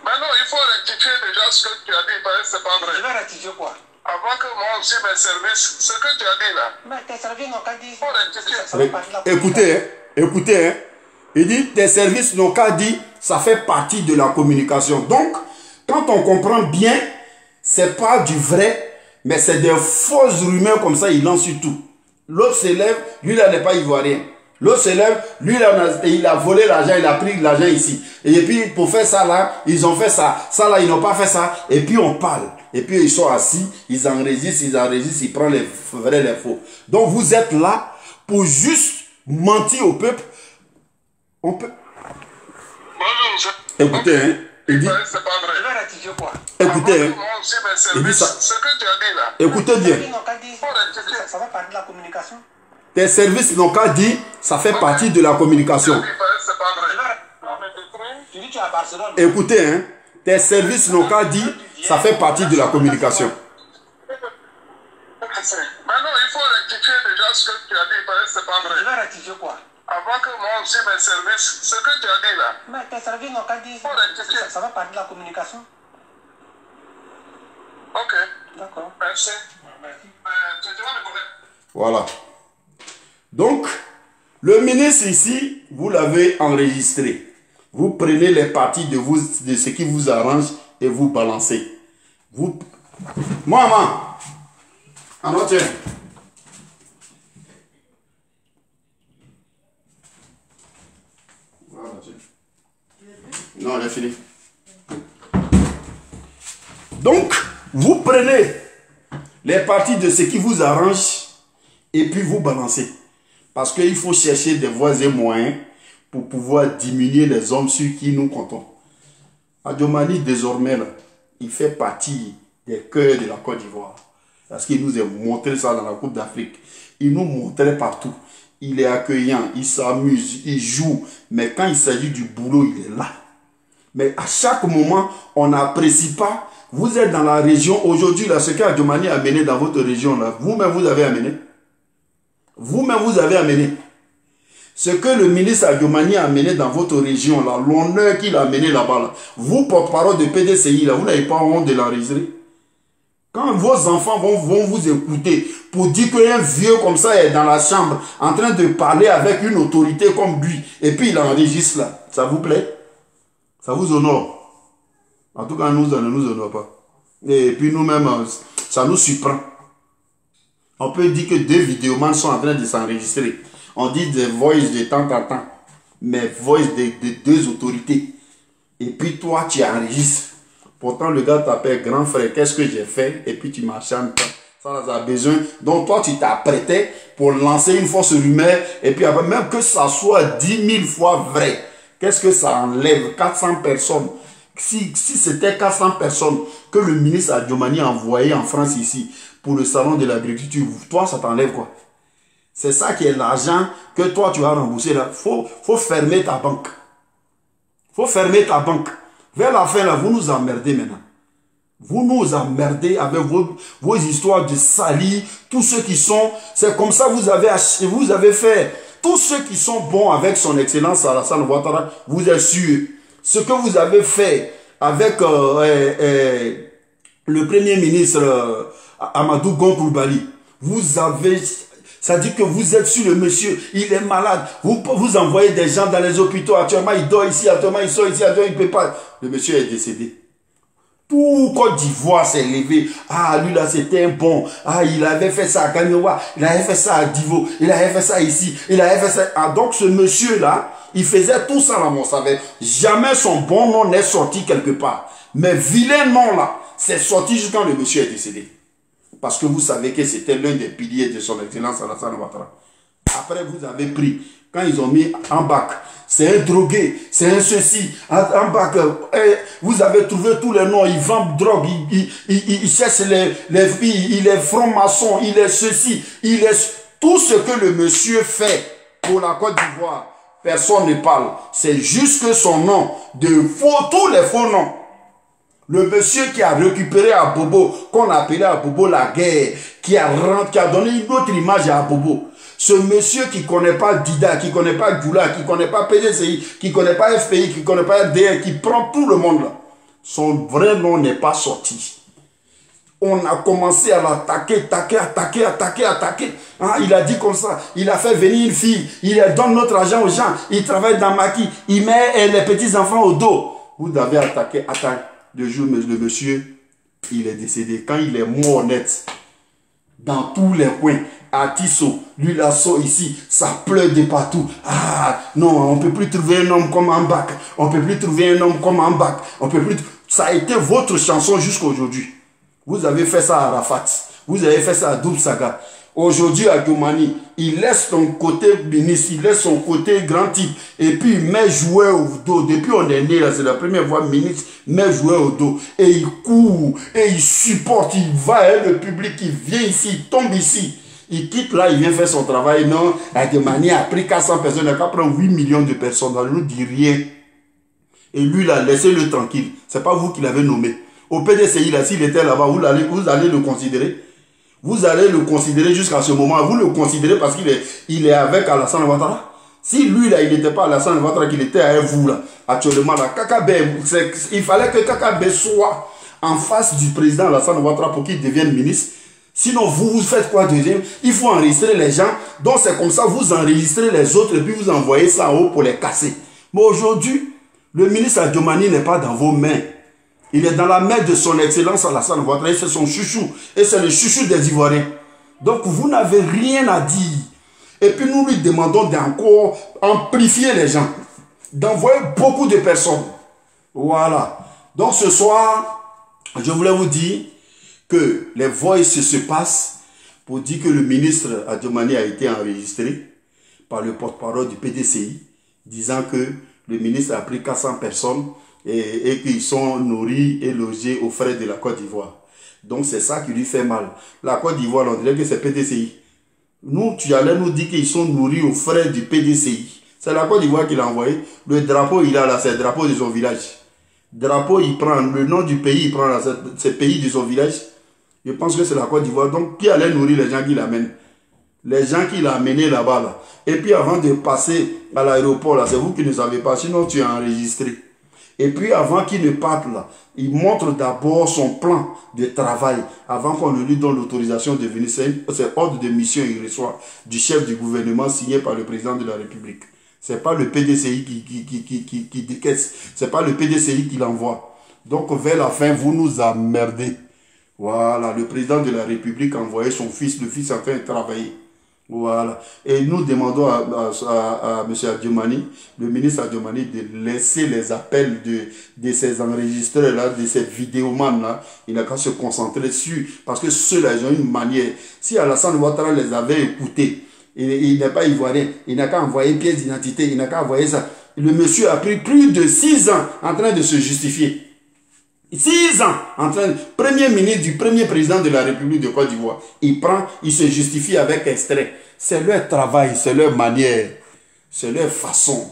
Maintenant, il faut rectifier déjà ce que tu as dit, parce que c'est pas vrai. Je vais rectifier quoi? Avant que moi aussi mes services, ce que tu as dit là, Mais tes services n'ont qu'à dire. il faut rectifier. Ça fait partie de la Écoutez, écoutez, il dit tes services n'ont qu'à dire, ça fait partie de la communication. Donc, quand on comprend bien, c'est pas du vrai, mais c'est des fausses rumeurs comme ça, il lance sur tout. L'autre s'élève, lui là n'est pas ivoirien. L'autre s'élève, lui là il a volé l'argent, il a pris l'argent ici. Et puis pour faire ça là, ils ont fait ça. Ça là, ils n'ont pas fait ça. Et puis on parle. Et puis ils sont assis, ils enregistrent, ils prennent les vrais, les faux. Donc vous êtes là pour juste mentir au peuple. On peut... Écoutez, hein, il dit... C'est pas vrai. Je vais rectifier quoi? Écoutez, hein, Moi aussi mes il dit services, ça. ce que tu as dit là, Écoutez bien. Ils n'ont qu'à dire. Ça fait partie de la communication. Tes services n'ont qu'à dire, ça fait partie de la communication. c'est pas vrai. Tu dis que tu es à Barcelone. Écoutez, hein, tes services n'ont qu'à dire, ça fait partie de la communication. Maintenant, il faut rectifier déjà ce que tu as dit, parce que c'est pas Je vrai. vais rectifier quoi? Avant que moi aussi mes services, ce que tu as dit là, Mais tes services n'ont qu'à dire. Ça fait partie de la communication. ok, D'accord. merci. Tu vas me connaître. Voilà. Donc, le ministre ici, vous l'avez enregistré. Vous prenez les parties de ce qui vous arrange et vous balancez. Vous... Maman, alors tiens. Voilà, tiens. Non, j'ai fini. Donc, vous prenez les parties de ce qui vous arrange et puis vous balancez. Parce qu'il faut chercher des voies et moyens pour pouvoir diminuer les hommes sur qui nous comptons. Adjomani, désormais, là, il fait partie des cœurs de la Côte d'Ivoire. Parce qu'il nous a montré ça dans la Coupe d'Afrique. Il nous montrait partout. Il est accueillant, il s'amuse, il joue. Mais quand il s'agit du boulot, il est là. Mais à chaque moment, on n'apprécie pas. Vous êtes dans la région. Aujourd'hui, là, ce qu'Adjomani a amené dans votre région, là, vous-même, vous avez amené. Vous-même, vous avez amené. Ce que le ministre Adjomani a amené dans votre région, là, l'honneur qu'il a amené là-bas, là, vous, porte-parole de PDCI, là, vous n'avez pas honte de l'enregistrer. Quand vos enfants vont vous écouter pour dire qu'un vieux comme ça est dans la chambre en train de parler avec une autorité comme lui, et puis il enregistre là, ça vous plaît? Ça vous honore? En tout cas, nous, ça ne nous honore pas. Et puis nous-mêmes, ça nous surprend. On peut dire que deux vidéomans sont en train de s'enregistrer. On dit des voices de temps en temps, mais voice de deux autorités. Et puis toi, tu enregistres. Pourtant, le gars t'appelle grand frère, qu'est-ce que j'ai fait? Et puis tu m'achantes. Ça a besoin. Donc toi, tu t'apprêtais pour lancer une fausse rumeur. Et puis après, même que ça soit 10 000 fois vrai, qu'est-ce que ça enlève? 400 personnes. Si c'était 400 personnes que le ministre Adjomani a envoyé en France ici pour le salon de l'agriculture, toi, ça t'enlève quoi? C'est ça qui est l'argent que toi, tu as remboursé là. Faut fermer ta banque. Faut fermer ta banque. Vers la fin, là, vous nous emmerdez maintenant. Vous nous emmerdez avec vos histoires de salis, tous ceux qui sont... C'est comme ça vous avez fait. Tous ceux qui sont bons avec son excellence Alassane Ouattara, vous êtes sûrs. Ce que vous avez fait avec le premier ministre Amadou Gon Coulibaly, vous avez... Ça dit que vous êtes sur le monsieur, il est malade. Vous envoyez des gens dans les hôpitaux. Actuellement, il dort ici, actuellement, il sort ici, actuellement, il ne peut pas. Le monsieur est décédé. Tout Côte d'Ivoire s'est levé. Ah, lui là, c'était un bon. Ah, il avait fait ça à Kanyewa, il avait fait ça à Divo, il avait fait ça ici, il avait fait ça. Ah, donc ce monsieur-là, il faisait tout ça là, mon savait. Jamais son bon nom n'est sorti quelque part. Mais vilain nom là, c'est sorti juste quand le monsieur est décédé. Parce que vous savez que c'était l'un des piliers de son excellence Alassane Ouattara. Après, vous avez pris, quand ils ont mis en bac, c'est un drogué, c'est un ceci, en bac, vous avez trouvé tous les noms, il vend drogue, il cherche les filles, il est franc-maçon, il est ceci, il est... Tout ce que le monsieur fait pour la Côte d'Ivoire, personne ne parle. C'est juste que son nom, tous les faux noms. Le monsieur qui a récupéré à Bobo, qu'on appelait à Bobo la guerre, qui a donné une autre image à Bobo. Ce monsieur qui ne connaît pas Dida, qui ne connaît pas Djoula, qui ne connaît pas PDCI, qui ne connaît pas FPI, qui ne connaît pas RDR, qui prend tout le monde là. Son vrai nom n'est pas sorti. On a commencé à l'attaquer, attaquer. Hein, il a dit comme ça, il a fait venir une fille, il donne notre argent aux gens, il travaille dans Maki, il met les petits enfants au dos. Vous avez attaqué, le jour le monsieur, il est décédé. Quand il est mort net, dans tous les coins, à Tissot, lui l'assaut ici, ça pleure de partout. Ah non, on ne peut plus trouver un homme comme Ambak, on ne peut plus trouver un homme comme Ambak, on peut plus. Ça a été votre chanson jusqu'à aujourd'hui. Vous avez fait ça à Arafat, vous avez fait ça à Doub Saga. Aujourd'hui à Djomani, il laisse son côté ministre, il laisse son côté grand type, et puis il met joueur au dos. Depuis on est né là, c'est la première fois ministre met joueur au dos, et il court, et il supporte, il va, et le public, il vient ici, il tombe ici. Il quitte là, il vient faire son travail. Non, à Djomani a pris 400 personnes, il a pris 8 millions de personnes, on ne nous dit rien. Et lui là, laissez-le tranquille, c'est pas vous qui l'avez nommé. Au PDCI là, s'il était là-bas, vous allez le considérer. Vous allez le considérer jusqu'à ce moment. Vous le considérez parce qu'il est avec Alassane Ouattara. Si lui, là, il n'était pas Alassane Ouattara, qu'il était avec vous, là, actuellement, là, il fallait que Kakabe soit en face du président Alassane Ouattara pour qu'il devienne ministre. Sinon, vous faites quoi deuxième? Il faut enregistrer les gens. Donc, c'est comme ça, vous enregistrez les autres et puis vous envoyez ça en haut pour les casser. Mais aujourd'hui, le ministre Adjomani n'est pas dans vos mains. Il est dans la main de son excellence Alassane Ouattara, c'est son chouchou. Et c'est le chouchou des Ivoiriens. Donc vous n'avez rien à dire. Et puis nous lui demandons d'encore amplifier les gens. D'envoyer beaucoup de personnes. Voilà. Donc ce soir, je voulais vous dire que les voix se passent pour dire que le ministre Adjomani a été enregistré par le porte-parole du PDCI, disant que le ministre a pris 400 personnes et qu'ils sont nourris et logés aux frais de la Côte d'Ivoire. Donc c'est ça qui lui fait mal. La Côte d'Ivoire, on dirait que c'est PDCI. Nous, tu allais nous dire qu'ils sont nourris aux frais du PDCI. C'est la Côte d'Ivoire qui l'a envoyé. Le drapeau, il a là, c'est le drapeau de son village. Drapeau, il prend le nom du pays, il prend là, c'est le pays de son village. Je pense que c'est la Côte d'Ivoire. Donc, qui allait nourrir les gens qui l'amènent? Les gens qui l'ont amené là-bas, là. Et puis avant de passer à l'aéroport, là, c'est vous qui ne savez pas, sinon tu as enregistré. Et puis avant qu'il ne parte là, il montre d'abord son plan de travail avant qu'on ne lui donne l'autorisation de venir. C'est ordre de mission qu'il reçoit du chef du gouvernement signé par le président de la République. Ce n'est pas le PDCI qui décaisse. Ce n'est pas le PDCI qui l'envoie. Donc vers la fin, vous nous emmerdez. Voilà, le président de la République a envoyé son fils, le fils est en train de travailler. Voilà. Et nous demandons à M. Adjomani, le ministre Adjomani, de laisser les appels de ces enregistreurs-là, de ces vidéomans-là. Il n'a qu'à se concentrer dessus. Parce que ceux-là, ils ont une manière. Si Alassane Ouattara les avait écoutés, il n'est pas ivoirien, il n'a qu'à envoyer pièce d'identité, il n'a qu'à envoyer ça. Le monsieur a pris plus de 6 ans en train de se justifier. 6 ans en train, premier ministre du premier président de la République de Côte d'Ivoire. Il se justifie avec extrait. C'est leur travail, c'est leur manière, c'est leur façon.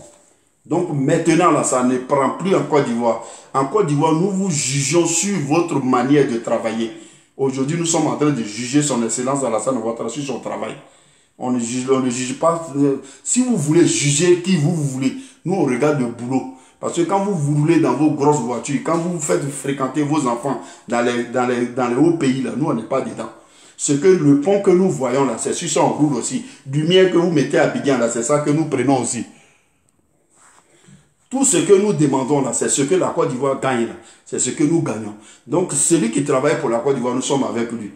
Donc maintenant, là, ça ne prend plus en Côte d'Ivoire. En Côte d'Ivoire, nous vous jugeons sur votre manière de travailler. Aujourd'hui, nous sommes en train de juger son excellence Alassane Ouattara sur son travail. On ne juge pas. Si vous voulez juger qui vous voulez, nous on regarde le boulot. Parce que quand vous roulez dans vos grosses voitures, quand vous faites fréquenter vos enfants dans les hauts pays, là, nous, on n'est pas dedans. Le pont que nous voyons là, c'est sur ça on roule aussi. Du miel que vous mettez à Abidjan là, c'est ça que nous prenons aussi. Tout ce que nous demandons là, c'est ce que la Côte d'Ivoire gagne là. C'est ce que nous gagnons. Donc, celui qui travaille pour la Côte d'Ivoire, nous sommes avec lui.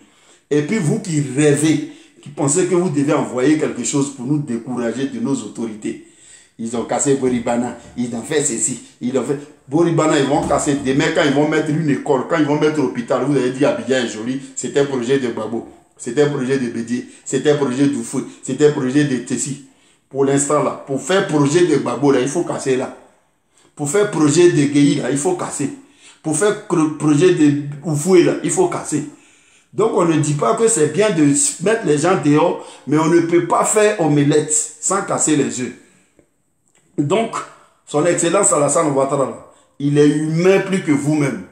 Et puis, vous qui rêvez, qui pensez que vous devez envoyer quelque chose pour nous décourager de nos autorités. Ils ont cassé Boribana, ils ont fait ceci, ils ont fait... Boribana, ils vont casser demain quand ils vont mettre une école, quand ils vont mettre l'hôpital. Vous avez dit Abidjan est joli, c'était un projet de Babo, c'était un projet de Bédié, c'était un projet de Fouet, c'était un projet de Tessi. Pour l'instant là, pour faire projet de Babo là, il faut casser là. Pour faire projet de Guéhi là, il faut casser. Pour faire projet de Oufoué là, il faut casser. Donc on ne dit pas que c'est bien de mettre les gens dehors, mais on ne peut pas faire omelette sans casser les œufs. Donc, son Excellence Alassane Ouattara, il est humain plus que vous-même.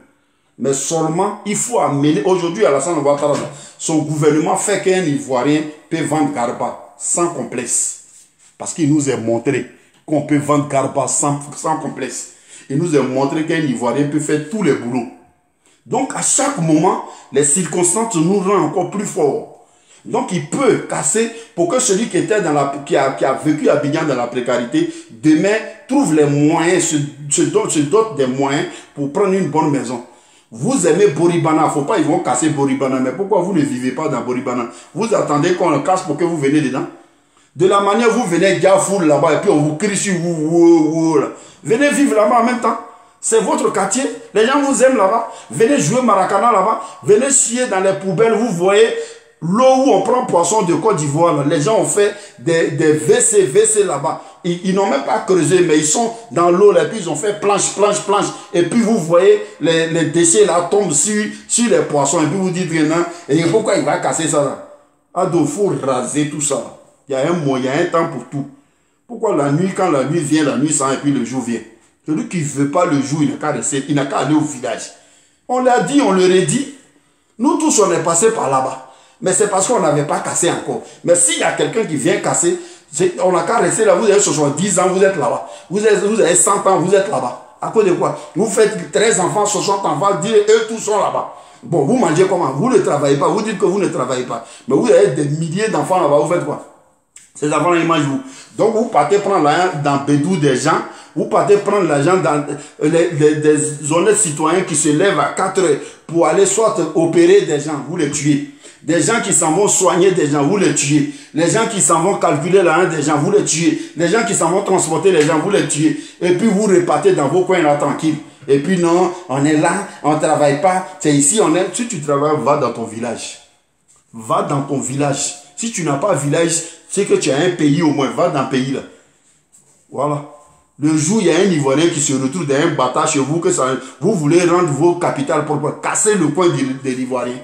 Mais seulement, il faut amener, aujourd'hui Alassane Ouattara, son gouvernement fait qu'un Ivoirien peut vendre Garba sans complexe. Parce qu'il nous a montré qu'on peut vendre Garba sans complexe. Il nous a montré qu'un Ivoirien peut faire tous les boulots. Donc, à chaque moment, les circonstances nous rendent encore plus forts. Donc, il peut casser pour que celui qui était qui a vécu à Abidjan dans la précarité, demain, trouve les moyens, se dote des moyens pour prendre une bonne maison. Vous aimez Boribana, il ne faut pas, ils vont casser Boribana. Mais pourquoi vous ne vivez pas dans Boribana? Vous attendez qu'on le casse pour que vous venez dedans? De la manière vous venez Gafoul là-bas et puis on vous crie sur vous. Venez vivre là-bas en même temps. C'est votre quartier. Les gens vous aiment là-bas. Venez jouer Maracana là-bas. Venez chier dans les poubelles. Vous voyez l'eau où on prend poisson de Côte d'Ivoire. Les gens ont fait des WC là-bas. Ils n'ont même pas creusé, mais ils sont dans l'eau là. Puis ils ont fait planche. Et puis vous voyez les déchets là tombent sur les poissons. Et puis vous dites non. Et pourquoi il va casser ça là? Ado, il faut raser tout ça. Il y a un moyen, un temps pour tout. Pourquoi la nuit, quand la nuit vient, la nuit s'en et puis le jour vient? Celui qui ne veut pas le jour, il n'a qu'à aller au village. On l'a dit, on le redit. Nous tous, on est passé par là-bas. Mais c'est parce qu'on n'avait pas cassé encore. Mais s'il y a quelqu'un qui vient casser, on n'a qu'à rester là. Vous avez 70 ans, vous êtes là-bas. Vous avez 100 ans, vous êtes là-bas. À cause de quoi? Vous faites 13 enfants, 60 enfants, eux tous sont là-bas. Bon, vous mangez comment? Vous ne travaillez pas. Vous dites que vous ne travaillez pas. Mais vous avez des milliers d'enfants là-bas. Vous faites quoi? Ces enfants-là, ils mangent vous. Donc, vous partez prendre l'argent dans Bédou des gens. Vous partez prendre l'argent dans des honnêtes citoyens qui se lèvent à 4 heures pour aller soit opérer des gens, vous les tuez. Des gens qui s'en vont soigner des gens, vous les tuez. Les gens qui s'en vont calculer l'argent des gens, vous les tuez. Les gens qui s'en vont transporter les gens, vous les tuez. Et puis, vous repartez dans vos coins là tranquille. Et puis, non, on est là, on ne travaille pas. C'est ici, on est. Si tu travailles, va dans ton village. Va dans ton village. Si tu n'as pas de village, c'est que tu as un pays au moins. Va dans le pays là. Voilà. Le jour, il y a un Ivoirien qui se retrouve dans un bâtard chez vous, que ça, vous voulez rendre vos capitales propres, casser le coin de l'Ivoirien.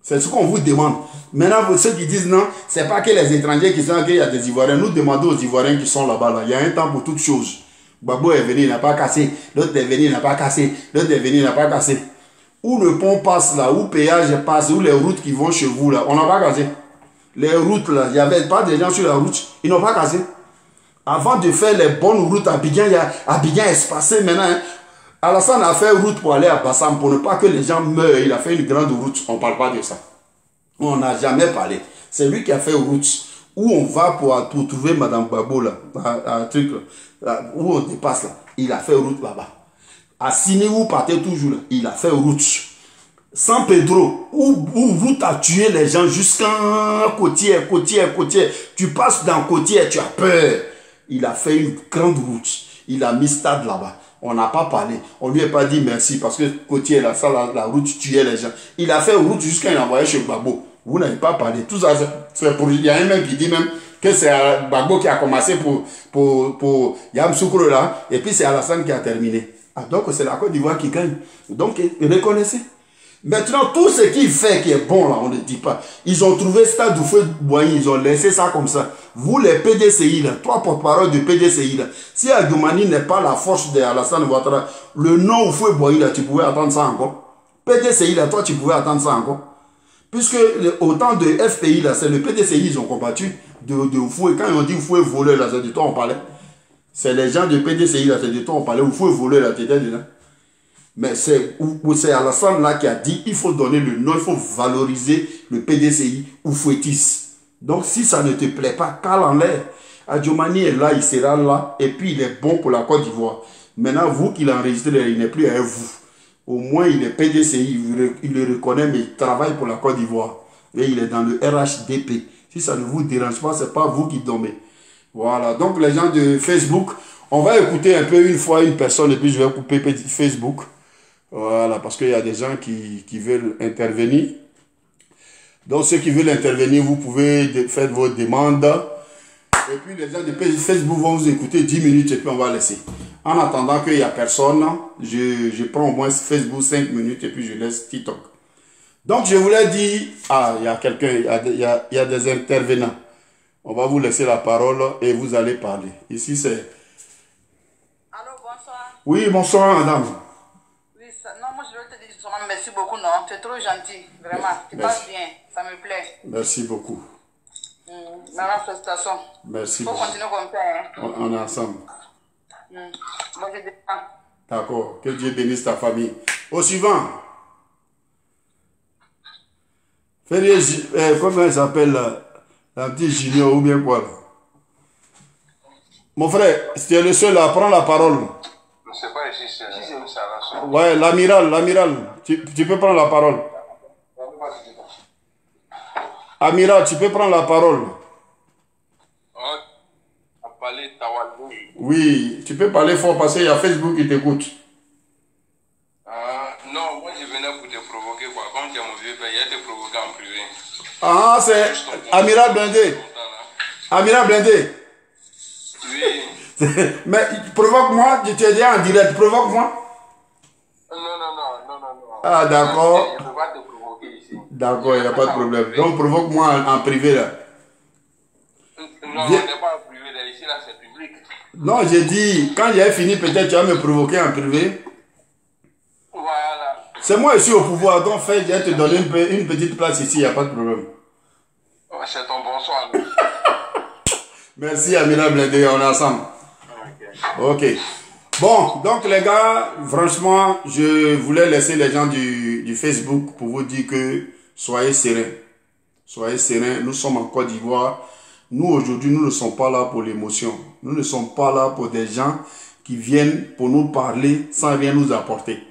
C'est ce qu'on vous demande. Maintenant, ceux qui disent non, c'est pas que les étrangers qui sont là, qu'il y a des Ivoiriens. Nous demandons aux Ivoiriens qui sont là-bas. Là. Il y a un temps pour toutes choses. Gbagbo est venu, il n'a pas cassé. L'autre est venu, il n'a pas cassé. L'autre est venu, il n'a pas cassé. Où le pont passe là, où le péage passe, où les routes qui vont chez vous là, on n'a pas cassé. Les routes là, il n'y avait pas de gens sur la route, ils n'ont pas cassé. Avant de faire les bonnes routes à Abidjan, Abidjan est espacé maintenant. Hein. Alassane a fait route pour aller à Bassam pour ne pas que les gens meurent. Il a fait une grande route. On ne parle pas de ça. On n'a jamais parlé. C'est lui qui a fait route. Où on va pour trouver Madame Babo là, un truc là, où on dépasse là. Il a fait route là-bas. À Sini, où vous partez toujours là, il a fait route. San Pedro, où route a tué les gens jusqu'à Côtière. Tu passes dans Côtière, tu as peur. Il a fait une grande route. Il a mis stade là-bas. On n'a pas parlé. On lui a pas dit merci parce que Côtière, là, ça, la route tuait les gens. Il a fait route jusqu'à il a envoyé chez Babo. Vous n'avez pas parlé. Tout ça, c'est pour... Il y a un même qui dit même que c'est Babo qui a commencé pour Yamsoukro là. Et puis c'est Alassane qui a terminé. Ah, donc c'est la Côte d'Ivoire qui gagne. Donc reconnaissez. Maintenant, tout ce qu'il fait qui est bon là, on ne dit pas. Ils ont trouvé Stade Houphouët-Boigny, ils ont laissé ça comme ça. Vous les PDCI là, 3 porte-parole de PDCI là. Si Agoumani n'est pas la force de Alassane Ouattara, le nom Houphouët-Boigny là, tu pouvais attendre ça encore. PDCI là, toi tu pouvais attendre ça encore. Puisque autant de FPI là, c'est le PDCI, ils ont combattu de Houphouët. Quand ils ont dit Houphouët voleur là, c'est de toi on parlait. C'est les gens de PDCI là, c'est de toi on parlait. Houphouët voleur là, t'étais dedans. Mais c'est Alassane là qui a dit il faut donner le nom, il faut valoriser le PDCI Houphouëtis. Donc si ça ne te plaît pas, cale en l'air. Adjomani est là, il sera là, et puis il est bon pour la Côte d'Ivoire. Maintenant, vous qui l'enregistrez, il n'est plus à vous. Au moins, il est PDCI, il le reconnaît, mais il travaille pour la Côte d'Ivoire. Et il est dans le RHDP. Si ça ne vous dérange pas, ce n'est pas vous qui dormez. Voilà, donc les gens de Facebook, on va écouter un peu une fois une personne, et puis je vais couper Facebook. Voilà, parce qu'il y a des gens qui veulent intervenir. Donc, ceux qui veulent intervenir, vous pouvez faire vos demandes. Et puis, les gens de Facebook vont vous écouter 10 minutes et puis on va laisser. En attendant qu'il n'y a personne, je prends au moins Facebook 5 minutes et puis je laisse TikTok. Donc, je voulais dire, il y a quelqu'un, il y a des intervenants. On va vous laisser la parole et vous allez parler. Ici, c'est... Allô, bonsoir. Oui, bonsoir, madame. Oui, non, moi je veux te dire seulement merci beaucoup, non. Tu es trop gentil, vraiment. Tu parles bien, ça me plaît. Merci beaucoup. Maintenant, félicitations. Merci Il faut beaucoup. continuer comme ça, hein. On est ensemble. Moi, je descends. D'accord. Que Dieu bénisse ta famille. Au suivant. Comment il s'appelle là? Un petit junior ou bien quoi là? Mon frère, si tu es le seul à prendre la parole. Je ne sais pas ici, c'est ça. Ouais, l'amiral. Tu peux prendre la parole. Amiral, tu peux prendre la parole. Oui, tu peux parler fort parce qu'il y a Facebook qui t'écoute. Non, moi je venais pour te provoquer quoi. Comme tu es mon vieux père, il a te provoqué en privé. Ah, c'est Amiral Blindé. Amiral Blindé. Oui. Mais provoque-moi, je te dis en direct, provoque-moi. Non. Ah, d'accord. Je ne peux pas te provoquer ici. D'accord, il n'y a pas de problème. Donc provoque-moi en privé là. Non, on n'est pas en privé là. Ici là, c'est public. Non, j'ai dit, quand j'ai fini, peut-être tu vas me provoquer en privé. Voilà. C'est moi ici au pouvoir, donc fait, je vais te donner une petite place ici, il n'y a pas de problème. C'est ton bonsoir. Merci Amiral Blindé, on est ensemble. Ok. Bon, donc les gars, franchement, je voulais laisser les gens du Facebook pour vous dire que soyez sereins. Soyez sereins, nous sommes en Côte d'Ivoire. Nous, aujourd'hui, nous ne sommes pas là pour l'émotion. Nous ne sommes pas là pour des gens qui viennent pour nous parler sans rien nous apporter.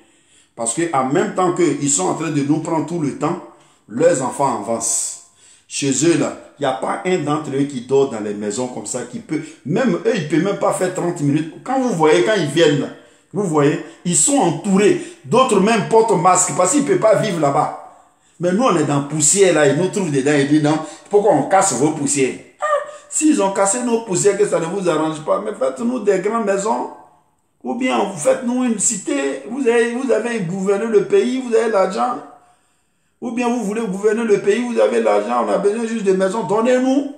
Parce qu'en même temps qu'ils sont en train de nous prendre tout le temps, leurs enfants avancent. Chez eux, là, il n'y a pas un d'entre eux qui dort dans les maisons comme ça, qui peut, même eux, ils ne peuvent même pas faire 30 minutes. Quand vous voyez, quand ils viennent, là, vous voyez, ils sont entourés. D'autres même portent masque parce qu'ils ne peuvent pas vivre là-bas. Mais nous, on est dans la poussière, là, ils nous trouvent dedans, ils disent non, pourquoi on casse vos poussières? S'ils ont cassé nos poussières, que ça ne vous arrange pas, mais faites-nous des grandes maisons. Ou bien faites-nous une cité, vous avez gouverné le pays, vous avez l'argent. Ou bien vous voulez gouverner le pays, vous avez l'argent, on a besoin juste de maisons, donnez-nous.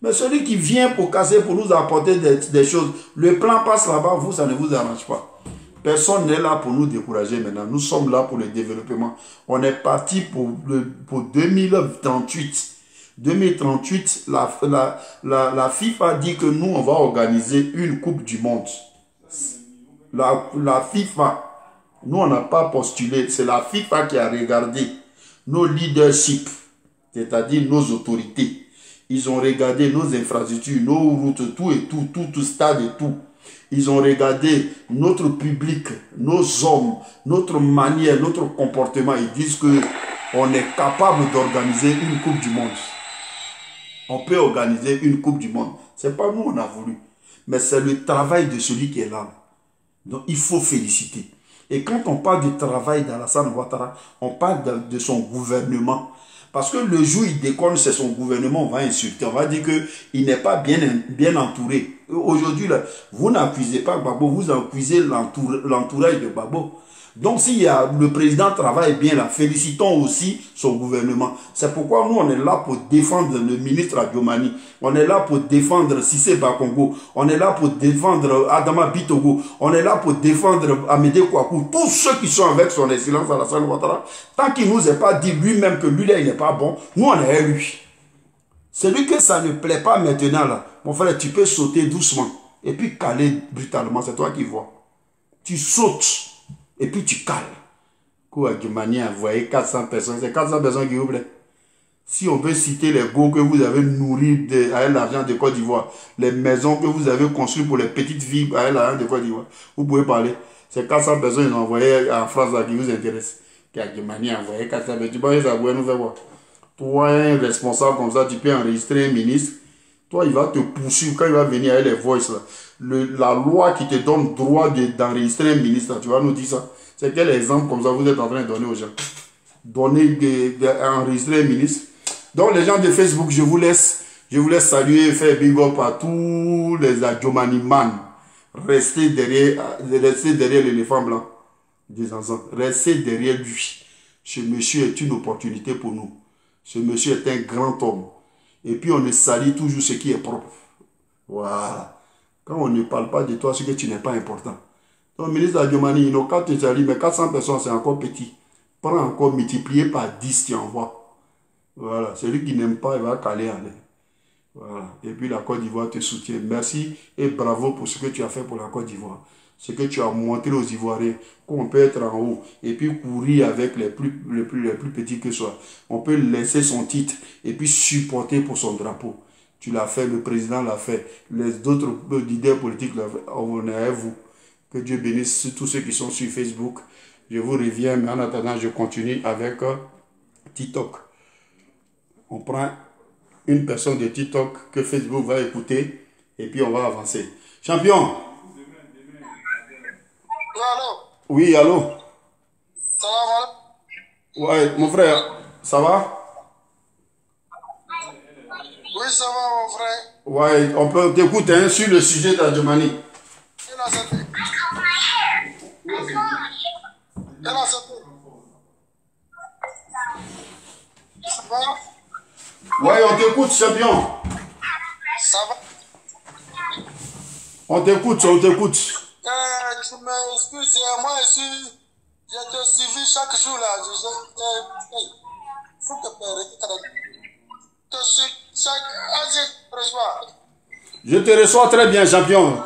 Mais celui qui vient pour casser, pour nous apporter des choses, le plan passe là-bas, vous, ça ne vous arrange pas. Personne n'est là pour nous décourager maintenant. Nous sommes là pour le développement. On est parti pour 2038. 2038, la FIFA dit que nous, on va organiser une Coupe du Monde. La FIFA, nous, on n'a pas postulé. C'est la FIFA qui a regardé nos leaderships, c'est-à-dire nos autorités. Ils ont regardé nos infrastructures, nos routes, tout stade et tout. Ils ont regardé notre public, nos hommes, notre manière, notre comportement. Ils disent qu'on est capable d'organiser une Coupe du Monde. On peut organiser une Coupe du Monde. Ce n'est pas nous, on a voulu. Mais c'est le travail de celui qui est là. Donc, il faut féliciter. Et quand on parle du travail d'Alassane Ouattara, on parle de son gouvernement. Parce que le jour où il déconne, c'est son gouvernement, on va insulter. On va dire qu'il n'est pas bien entouré. Aujourd'hui, vous n'accusez pas Gbagbo, vous accusez l'entourage de Gbagbo. Donc, si le président travaille bien là, félicitons aussi son gouvernement. C'est pourquoi nous, on est là pour défendre le ministre Adiomani. On est là pour défendre Cissé Bakongo. On est là pour défendre Adama Bitogo. On est là pour défendre Amédée Kouakou. Tous ceux qui sont avec son excellence Alassane Ouattara, tant qu'il ne nous a pas dit lui-même que lui là, il n'est pas bon, nous, on est lui. Celui que ça ne plaît pas maintenant là, mon frère, tu peux sauter doucement et puis caler brutalement. C'est toi qui vois. Tu sautes. Et puis tu cales. Kouadjoumani a envoyé 400 personnes. C'est 400 personnes qui oublient. Si on peut citer les go que vous avez nourris avec l'argent de Côte d'Ivoire, les maisons que vous avez construites pour les petites filles avec l'argent de Côte d'Ivoire, vous pouvez parler. C'est 400 personnes qui ont envoyé en France là, qui vous intéressent. Kouadjoumani a envoyé 400 personnes. Tu penses que ça pourrait nous faire quoi? Toi, un responsable comme ça, tu peux enregistrer un ministre. Toi, il va te poursuivre quand il va venir avec les voices là. La loi qui te donne droit d'enregistrer un ministre, là, tu vas nous dire ça. C'est quel exemple comme ça vous êtes en train de donner aux gens? Enregistrer un ministre. Donc les gens de Facebook, je vous laisse saluer et faire big up à tous les Adjomani man. Restez derrière l'éléphant blanc des enfants. Restez derrière lui. Ce monsieur est une opportunité pour nous. Ce monsieur est un grand homme. Et puis on ne salit toujours ce qui est propre. Voilà. Quand on ne parle pas de toi, c'est que tu n'es pas important. Donc, ministre Adjomani, quand tu salis, mais 400 personnes, c'est encore petit. Prends encore, multiplié par 10, tu envoies. Voilà. Celui qui n'aime pas, il va caler en l'air. Voilà. Et puis la Côte d'Ivoire te soutient. Merci et bravo pour ce que tu as fait pour la Côte d'Ivoire. Ce que tu as montré aux Ivoiriens, qu'on peut être en haut et puis courir avec les plus petits que ce soit. On peut laisser son titre et puis supporter pour son drapeau. Tu l'as fait, le président l'a fait, les autres leaders politiques l'ont fait. On est à vous. Que Dieu bénisse tous ceux qui sont sur Facebook. Je vous reviens, mais en attendant, je continue avec TikTok. On prend une personne de TikTok que Facebook va écouter et puis on va avancer. Champion. Allô? Oui, allô? Salam. Ouais, mon frère, ça va? Oui, ça va, mon frère. Ouais, on peut t'écouter hein, sur le sujet d'Adjomani. Et la santé? Et la santé? Ça va? Ouais, on t'écoute, champion. Ça va? On t'écoute, on t'écoute. Tu m'excuses, moi je te suivis chaque jour là. Faut que te suis chaque. Je te reçois. Je te reçois très bien, champion.